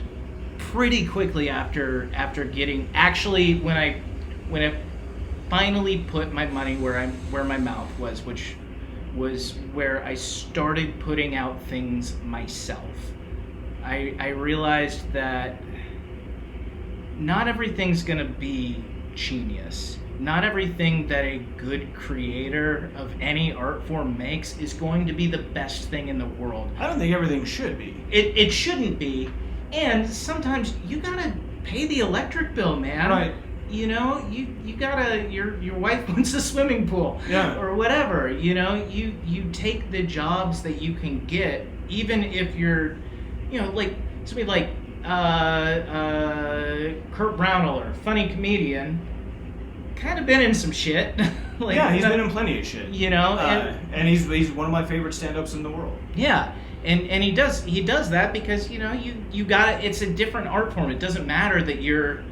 pretty quickly after getting, actually when I finally put my money where my mouth was, which was where I started putting out things myself. I realized that not everything's gonna be genius. Not everything that a good creator of any art form makes is going to be the best thing in the world. I don't think everything should be. It shouldn't be, and sometimes you gotta pay the electric bill, man. Right. You gotta, your wife wants a swimming pool, Yeah. or whatever. You take the jobs that you can get, even if you're, like somebody like Kurt Brownell, funny comedian, kind of been in some shit. He's been in plenty of shit. And he's one of my favorite stand-ups in the world. Yeah, and he does that because you got it's a different art form. It doesn't matter that you're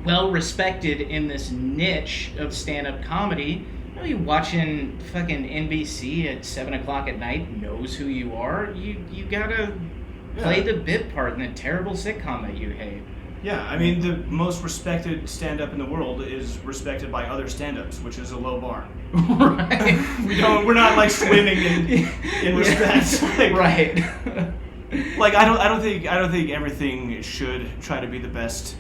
well respected in this niche of stand-up comedy. You watching fucking NBC at 7:00 at night knows who you are. You gotta play the bit part in a terrible sitcom that you hate. Yeah, I mean, the most respected stand-up in the world is respected by other stand-ups, which is a low bar. Right. We're not like swimming in respect. Right. Like I don't think everything should try to be the best.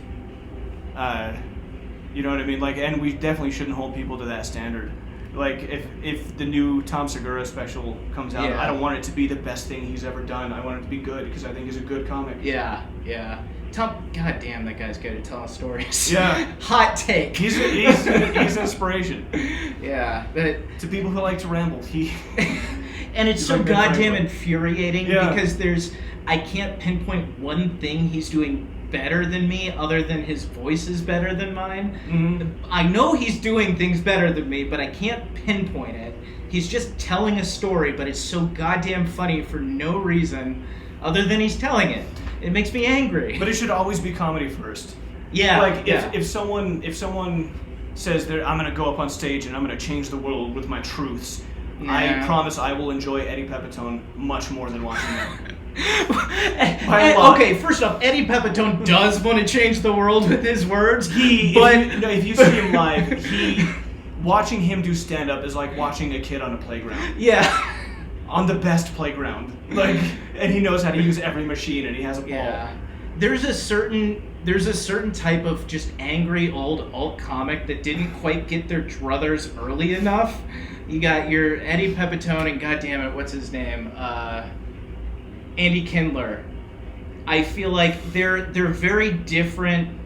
You know what I mean? Like, and we definitely shouldn't hold people to that standard. Like, if the new Tom Segura special comes out, Yeah. I don't want it to be the best thing he's ever done. I want it to be good because I think he's a good comic. Yeah. Tom, god damn, that guy's good at telling stories. Yeah. Hot take. He's inspiration. Yeah, but To people who like to ramble, and it's He's so like Ben goddamn Franklin. infuriating Yeah. because I can't pinpoint one thing he's doing better than me other than his voice is better than mine. Mhm. I know he's doing things better than me, but I can't pinpoint it. He's just telling a story, but it's so goddamn funny for no reason other than he's telling it. It makes me angry. But it should always be comedy first. yeah, Like yeah. if someone says that I'm gonna go up on stage and I'm gonna change the world with my truths, Yeah. I promise I will enjoy Eddie Pepitone much more than watching him. Okay, first off, Eddie Pepitone does want to change the world with his words. If you see him live, watching him do stand up is like watching a kid on a playground. Yeah. On the best playground. And he knows how to use every machine and he has a ball. Yeah. There's a certain type of just angry old alt comic that didn't quite get their druthers early enough. You got your Eddie Pepitone and goddammit, what's his name? Andy Kindler. I feel like they're very different.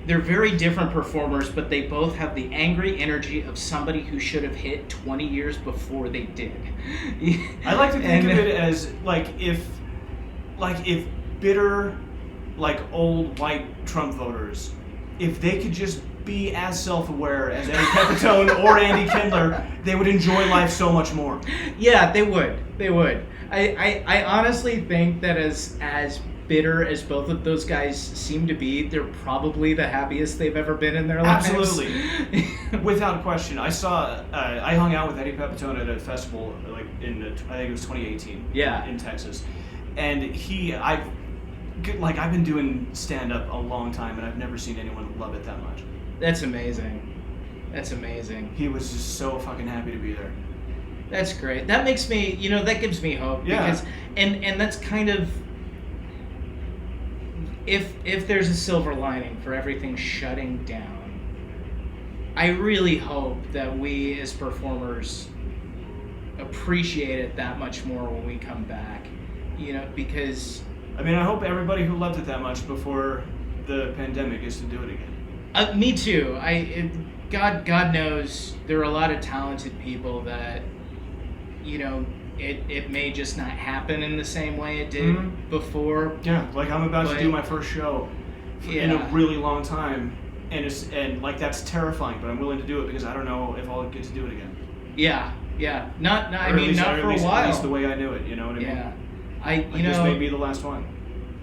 They're very different performers, but they both have the angry energy of somebody who should have hit 20 years before they did. I like to think of it as if bitter, old white Trump voters, if they could just be as self-aware as Eddie Pepitone or Andy Kindler, they would enjoy life so much more. Yeah, they would. I honestly think that as bitter as both of those guys seem to be, they're probably the happiest they've ever been in their lives. Absolutely. Without question. I hung out with Eddie Pepitone at a festival in I think it was 2018. Yeah. In Texas. And I've been doing stand-up a long time and I've never seen anyone love it that much. That's amazing. He was just so fucking happy to be there. That's great. That makes me, that gives me hope. Yeah. Because, and that's kind of, if there's a silver lining for everything shutting down, I really hope that we as performers appreciate it that much more when we come back. Because... I mean, I hope everybody who loved it that much before the pandemic is to do it again. Me too. God knows there are a lot of talented people that, it may just not happen in the same way it did before. Yeah, I'm about to do my first show in a really long time, and that's terrifying. But I'm willing to do it because I don't know if I'll get to do it again. Yeah. Not Or not for a while. At least the way I knew it. You know what I mean? Yeah. This may be the last one.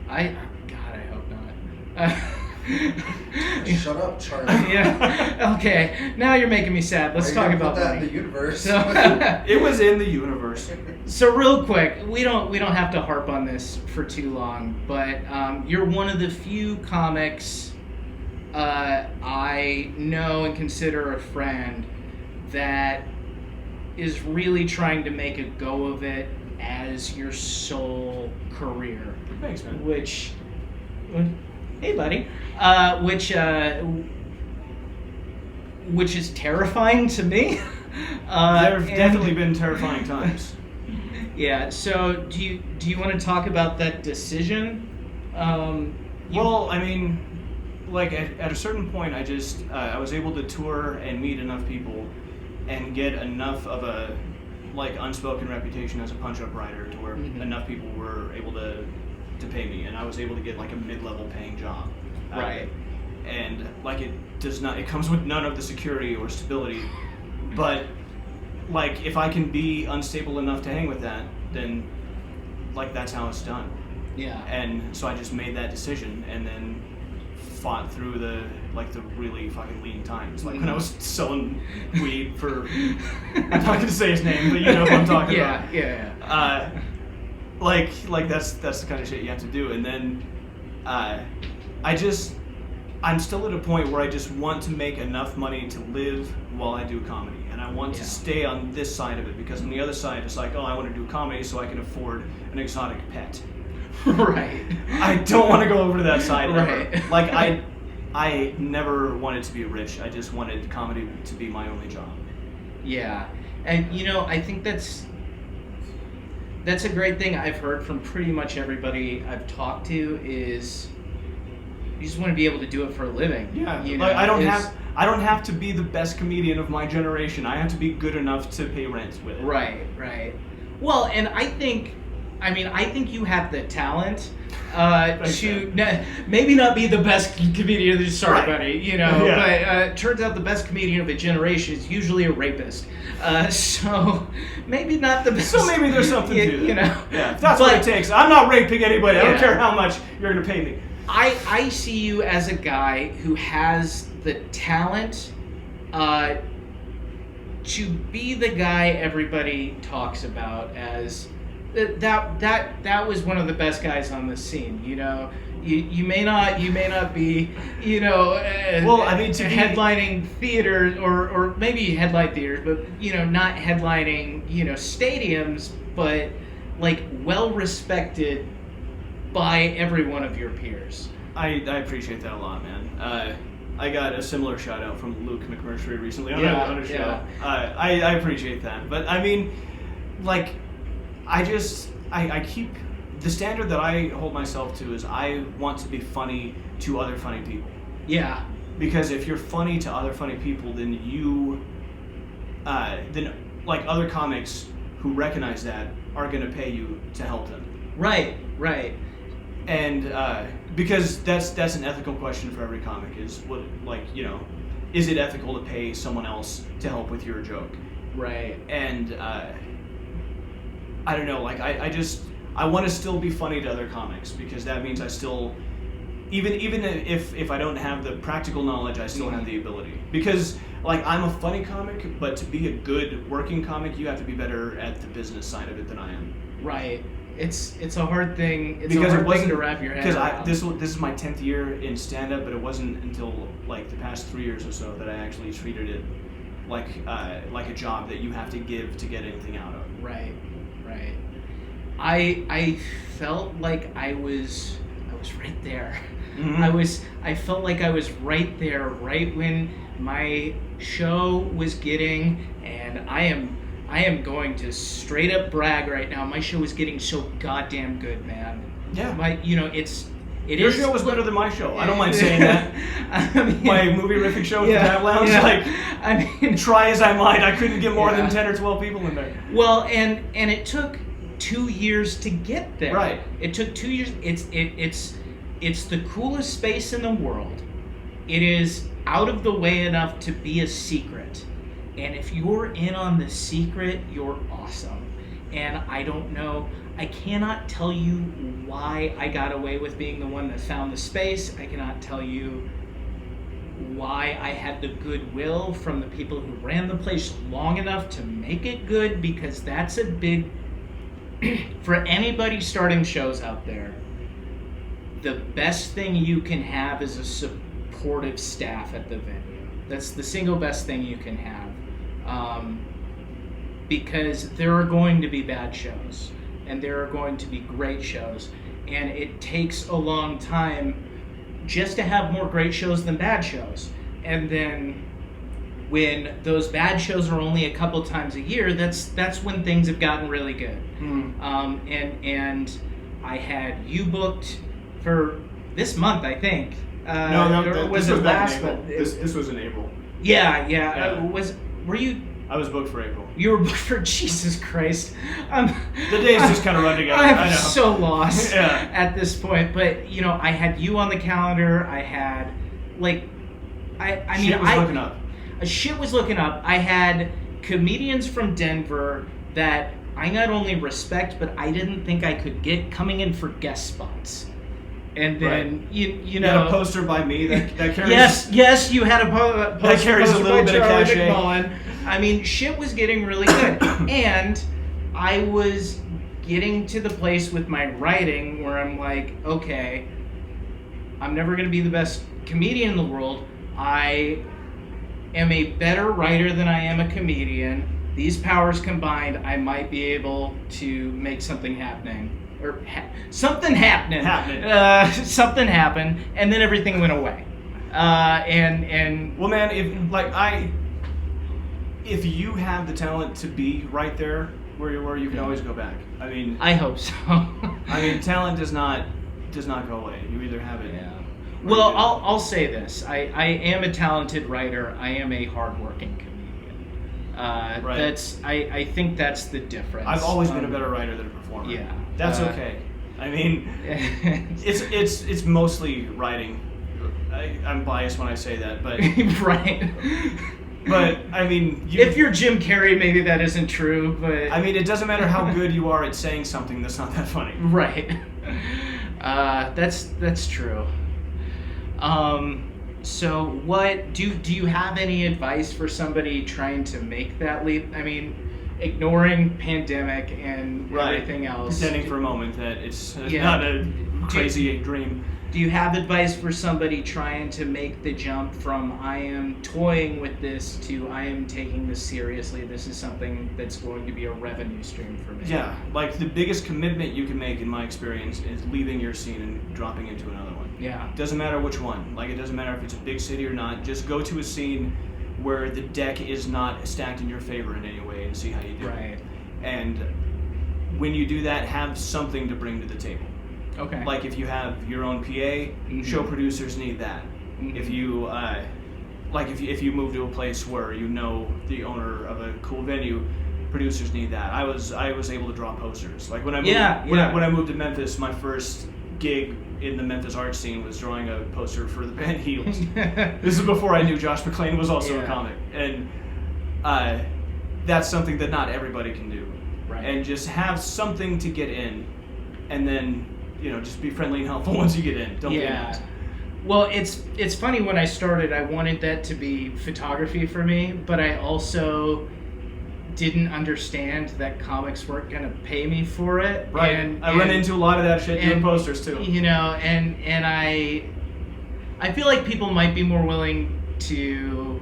God, I hope not. Shut up, Charlie. Yeah. Okay. Now you're making me sad. Let's talk about that money. in the universe. So, It was in the universe. so real quick, we don't have to harp on this for too long, but you're one of the few comics I know and consider a friend that is really trying to make a go of it as your sole career. Thanks, man. Which, hey buddy, which is terrifying to me. There have definitely been terrifying times. Yeah. So do you want to talk about that decision? Well, I mean, like at a certain point, I was able to tour and meet enough people, and get enough of a unspoken reputation as a punch-up writer to where enough people were able to pay me, and I was able to get like a mid-level paying job. Right. And like it comes with none of the security or stability, but like if I can be unstable enough to hang with that, then like that's how it's done. Yeah. And so I just made that decision, and then fought through the really fucking lean times, like when I was selling weed for I'm not gonna say his name, but you know who I'm talking about. Yeah. Like that's the kind of shit you have to do. And then I'm still at a point where I just want to make enough money to live while I do comedy, and I want to stay on this side of it, because on the other side it's like, oh, I want to do comedy so I can afford an exotic pet. Right. I don't want to go over to that side Right. ever. Like I never wanted to be rich. I just wanted comedy to be my only job. Yeah. And I think that's a great thing I've heard from pretty much everybody I've talked to is you just want to be able to do it for a living. Yeah. You Like know, I don't have to be the best comedian of my generation. I have to be good enough to pay rent with it. Right. Well, and I think you have the talent to maybe not be the best comedian. Sorry, buddy. But turns out the best comedian of a generation is usually a rapist. So maybe not the best. So maybe there's something to that. Yeah, if that's what it But- takes. I'm not raping anybody. I don't Yeah. care how much you're gonna pay me. I see you as a guy who has the talent to be the guy everybody talks about as that was one of the best guys on the scene. You may not be Well, I mean, to be- headlining theaters or maybe headline theaters, but not headlining stadiums, but like well respected by every one of your peers. I appreciate that a lot, man. I got a similar shout out from Luke McMurtry recently on a show. Yeah. I appreciate that, but I mean, like, I keep the standard that I hold myself to is I want to be funny to other funny people. Yeah. Because if you're funny to other funny people, then then other comics who recognize that are gonna pay you to help them. Right. And because that's an ethical question for every comic is is it ethical to pay someone else to help with your joke? Right. And I don't know, like I want to still be funny to other comics, because that means I still even if I don't have the practical knowledge, I still have the ability. Because like I'm a funny comic, but to be a good working comic, you have to be better at the business side of it than I am. Right. It's a hard thing. It's Because a it hard wasn't thing to wrap your head because around. this is my 10th year in stand-up, but it wasn't until like the past 3 years or so that I actually treated it like a job that you have to give to get anything out of. Right. I felt like I was right there. Mhm. I felt like I was right there, right when my show was getting, and I am going to straight up brag right now. My show is getting so goddamn good, man. Yeah. Your show was better than my show. I don't mind saying that. I mean, My movie riffing show at the Dab Lounge, I mean, try as I might, I couldn't get more Yeah. than 10 or 12 people in there. well, and it took 2 years to get there. Right. It took 2 years. It's the coolest space in the world. It is out of the way enough to be a secret. And if you're in on the secret, you're awesome. and I don't know. I cannot tell you why I got away with being the one that found the space. I cannot tell you why I had the goodwill from the people who ran the place long enough to make it good, because that's a big... for anybody starting shows out there, the best thing you can have is a supportive staff at the venue. That's the single best thing you can have. Because there are going to be bad shows, and there are going to be great shows, and it takes a long time just to have more great shows than bad shows. And then when those bad shows are only a couple times a year, that's when things have gotten really good. And I had you booked for this month, I think. This was back in April. This was in April. Yeah. Were you? I was booked for April. You were booked for... Jesus Christ. The days just kind of run together. I'm so lost Yeah. at this point. But, I had you on the calendar. I had, Shit was looking up. Shit was looking up. I had comedians from Denver that I not only respect, but I didn't think I could get coming in for guest spots. And then, right. you know... You had a poster by me that carries... Yes, you had a poster that carries a little by bit Charlie of cachet. McMullen. I mean, shit was getting really good. And I was getting to the place with my writing where I'm like, okay, I'm never going to be the best comedian in the world. I am a better writer than I am a comedian. These powers combined, I might be able to make something happening. Or something happening. Something happened, and then everything went away. Well, man, if you have the talent to be right there where you were, you can always go back. I mean, I hope so. Talent does not go away. You either have it. Yeah. Well, I'll say this: I am a talented writer. I am a hardworking comedian. Right. I think that's the difference. I've always been a better writer than a performer. Yeah. That's okay. I mean, it's mostly writing. I'm biased when I say that, but right. But I mean, if you're Jim Carrey, maybe that isn't true. But I mean, it doesn't matter how good you are at saying something that's not that funny. Right. That's true. So what do you have any advice for somebody trying to make that leap? I mean, ignoring pandemic and everything else. Pretending for a moment that it's not a crazy dream. Do you have advice for somebody trying to make the jump from I am toying with this to I am taking this seriously? This is something that's going to be a revenue stream for me. Yeah, like the biggest commitment you can make in my experience is leaving your scene and dropping into another one. Yeah. Doesn't matter which one. Like, it doesn't matter if it's a big city or not. Just go to a scene where the deck is not stacked in your favor in any way and see how you do. Right. And when you do that, have something to bring to the table. Okay. Like if you have your own PA, show producers need that. If you if you move to a place where you know the owner of a cool venue, producers need that. I was able to draw posters. Like when I moved, when I moved to Memphis, my first gig in the Memphis art scene was drawing a poster for the band Heels. This is before I knew Josh McClain was also a comic, and that's something that not everybody can do. Right. And just have something to get in, and then just be friendly and helpful once you get in. Don't be an Well, it's funny, when I started, I wanted that to be photography for me, but I also didn't understand that comics weren't going to pay me for it. Right. And I run into a lot of that shit doing posters too. And I feel like people might be more willing to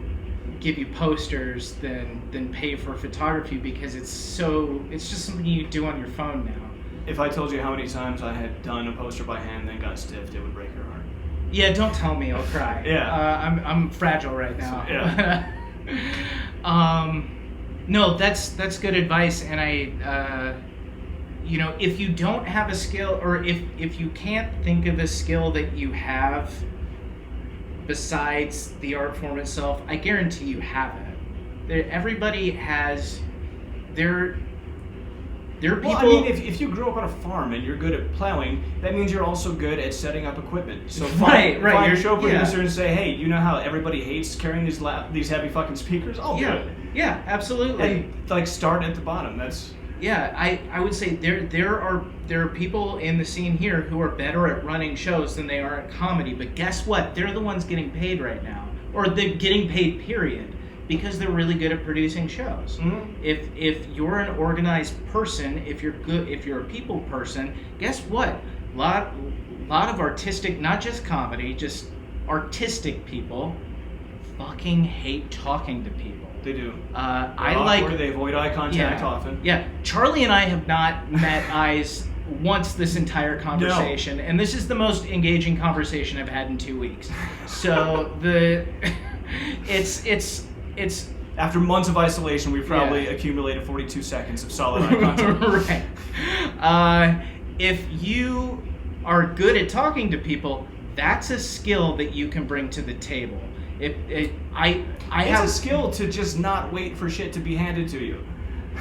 give you posters than pay for photography, because it's just something you do on your phone now. If I told you how many times I had done a poster by hand and then got stiffed, it would break your heart. Yeah, don't tell me, I'll cry. Yeah. I'm fragile right now. Yeah. No, that's good advice, and I if you don't have a skill, or if you can't think of a skill that you have besides the art form itself, I guarantee you have it. Everybody has their people. Well, I mean, if you grew up on a farm and you're good at plowing, that means you're also good at setting up equipment. So find your show producer and say, hey, you know how everybody hates carrying these heavy fucking speakers? I'll do it. Yeah, absolutely. And start at the bottom. Yeah, I would say there are people in the scene here who are better at running shows than they are at comedy. But guess what? They're the ones getting paid right now, or they're getting paid. Period. Because they're really good at producing shows. Mm-hmm. If you're an organized person, if you're a people person, guess what? Lot of artistic, not just comedy, just artistic people fucking hate talking to people. They do. They avoid eye contact often. Yeah, Charlie and I have not met eyes once this entire conversation, and this is the most engaging conversation I've had in 2 weeks. So it's after months of isolation, we've probably accumulated 42 seconds of solid eye contact. Right. If you are good at talking to people, that's a skill that you can bring to the table. It's a skill to just not wait for shit to be handed to you.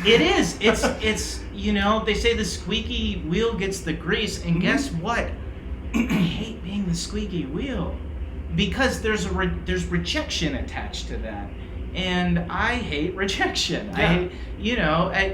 It is. It's they say the squeaky wheel gets the grease, and guess what? I hate being the squeaky wheel because there's rejection attached to that. And I hate rejection. Yeah.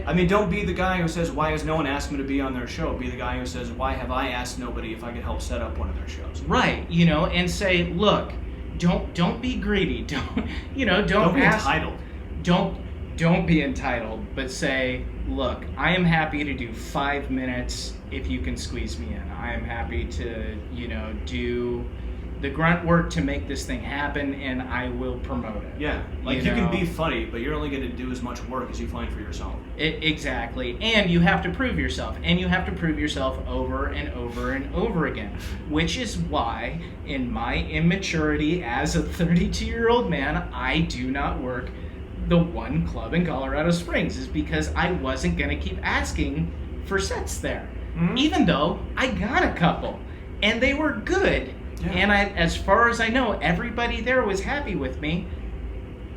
I mean, don't be the guy who says, why has no one asked me to be on their show? Be the guy who says, why have I asked nobody if I could help set up one of their shows? Right, and say, look, don't be greedy. Don't be entitled. Don't be entitled, but say, look, I am happy to do 5 minutes if you can squeeze me in. I am happy to, do the grunt work to make this thing happen, and I will promote it. Yeah, you can be funny, but you're only going to do as much work as you find for yourself. Exactly, and you have to prove yourself, and you have to prove yourself over and over and over again, which is why, in my immaturity as a 32-year-old man, I do not work the one club in Colorado Springs, is because I wasn't going to keep asking for sets there, even though I got a couple, and they were good. Yeah. And as far as I know, everybody there was happy with me.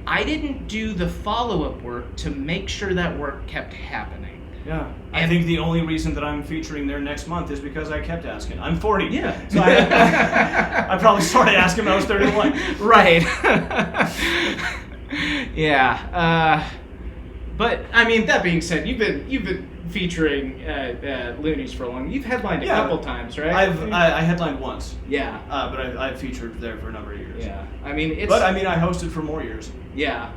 I didn't do the follow-up work to make sure that work kept happening. Yeah. I think the only reason that I'm featuring there next month is because I kept asking. I'm 40. Yeah. So I probably started asking when I was 31. Right. Yeah. But, I mean, that being said, you've been featuring Loonies for a long. You've headlined a couple times, right? I headlined once. Yeah. But I've featured there for a number of years. Yeah. I mean, I hosted for more years. Yeah.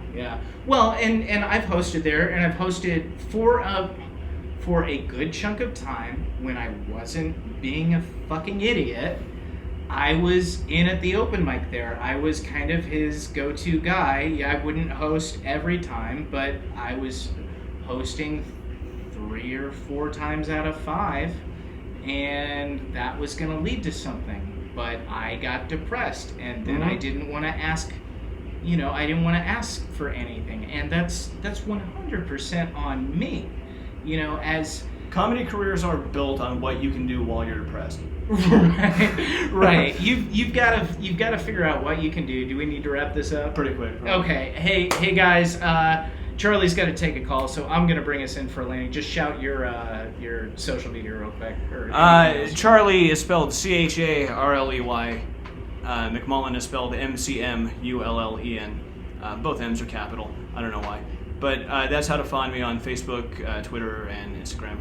Well, and I've hosted there, and I've hosted for a good chunk of time when I wasn't being a fucking idiot. I was in at the open mic there. I was kind of his go-to guy. I wouldn't host every time, but I was hosting 3 or 4 times out of 5, and that was going to lead to something. But I got depressed, and then I didn't want to ask. I didn't want to ask for anything, and that's 100% on me. As comedy careers are built on what you can do while you're depressed. Right. You've got to figure out what you can do. Do we need to wrap this up? Pretty quick. Probably. Okay. Hey guys. Charlie's got to take a call, so I'm gonna bring us in for a landing. Just shout your social media real quick. Charlie is spelled Charley. McMullen is spelled McMullen. Both M's are capital. I don't know why, but that's how to find me on Facebook, Twitter, and Instagram.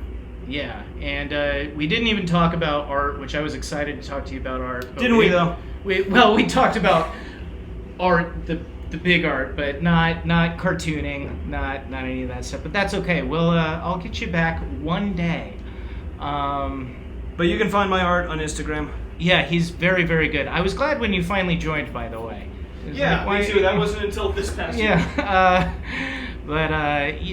Yeah, and we didn't even talk about art, which I was excited to talk to you about art. Didn't we though? We talked about art, the big art, but not cartooning, not any of that stuff. But that's okay. I'll get you back one day. But you can find my art on Instagram. Yeah, he's very, very good. I was glad when you finally joined, by the way. Yeah, me too. That wasn't until this past year. Yeah. But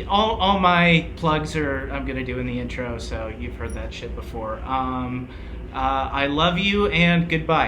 all my plugs I'm gonna do in the intro, so you've heard that shit before. I love you and goodbye.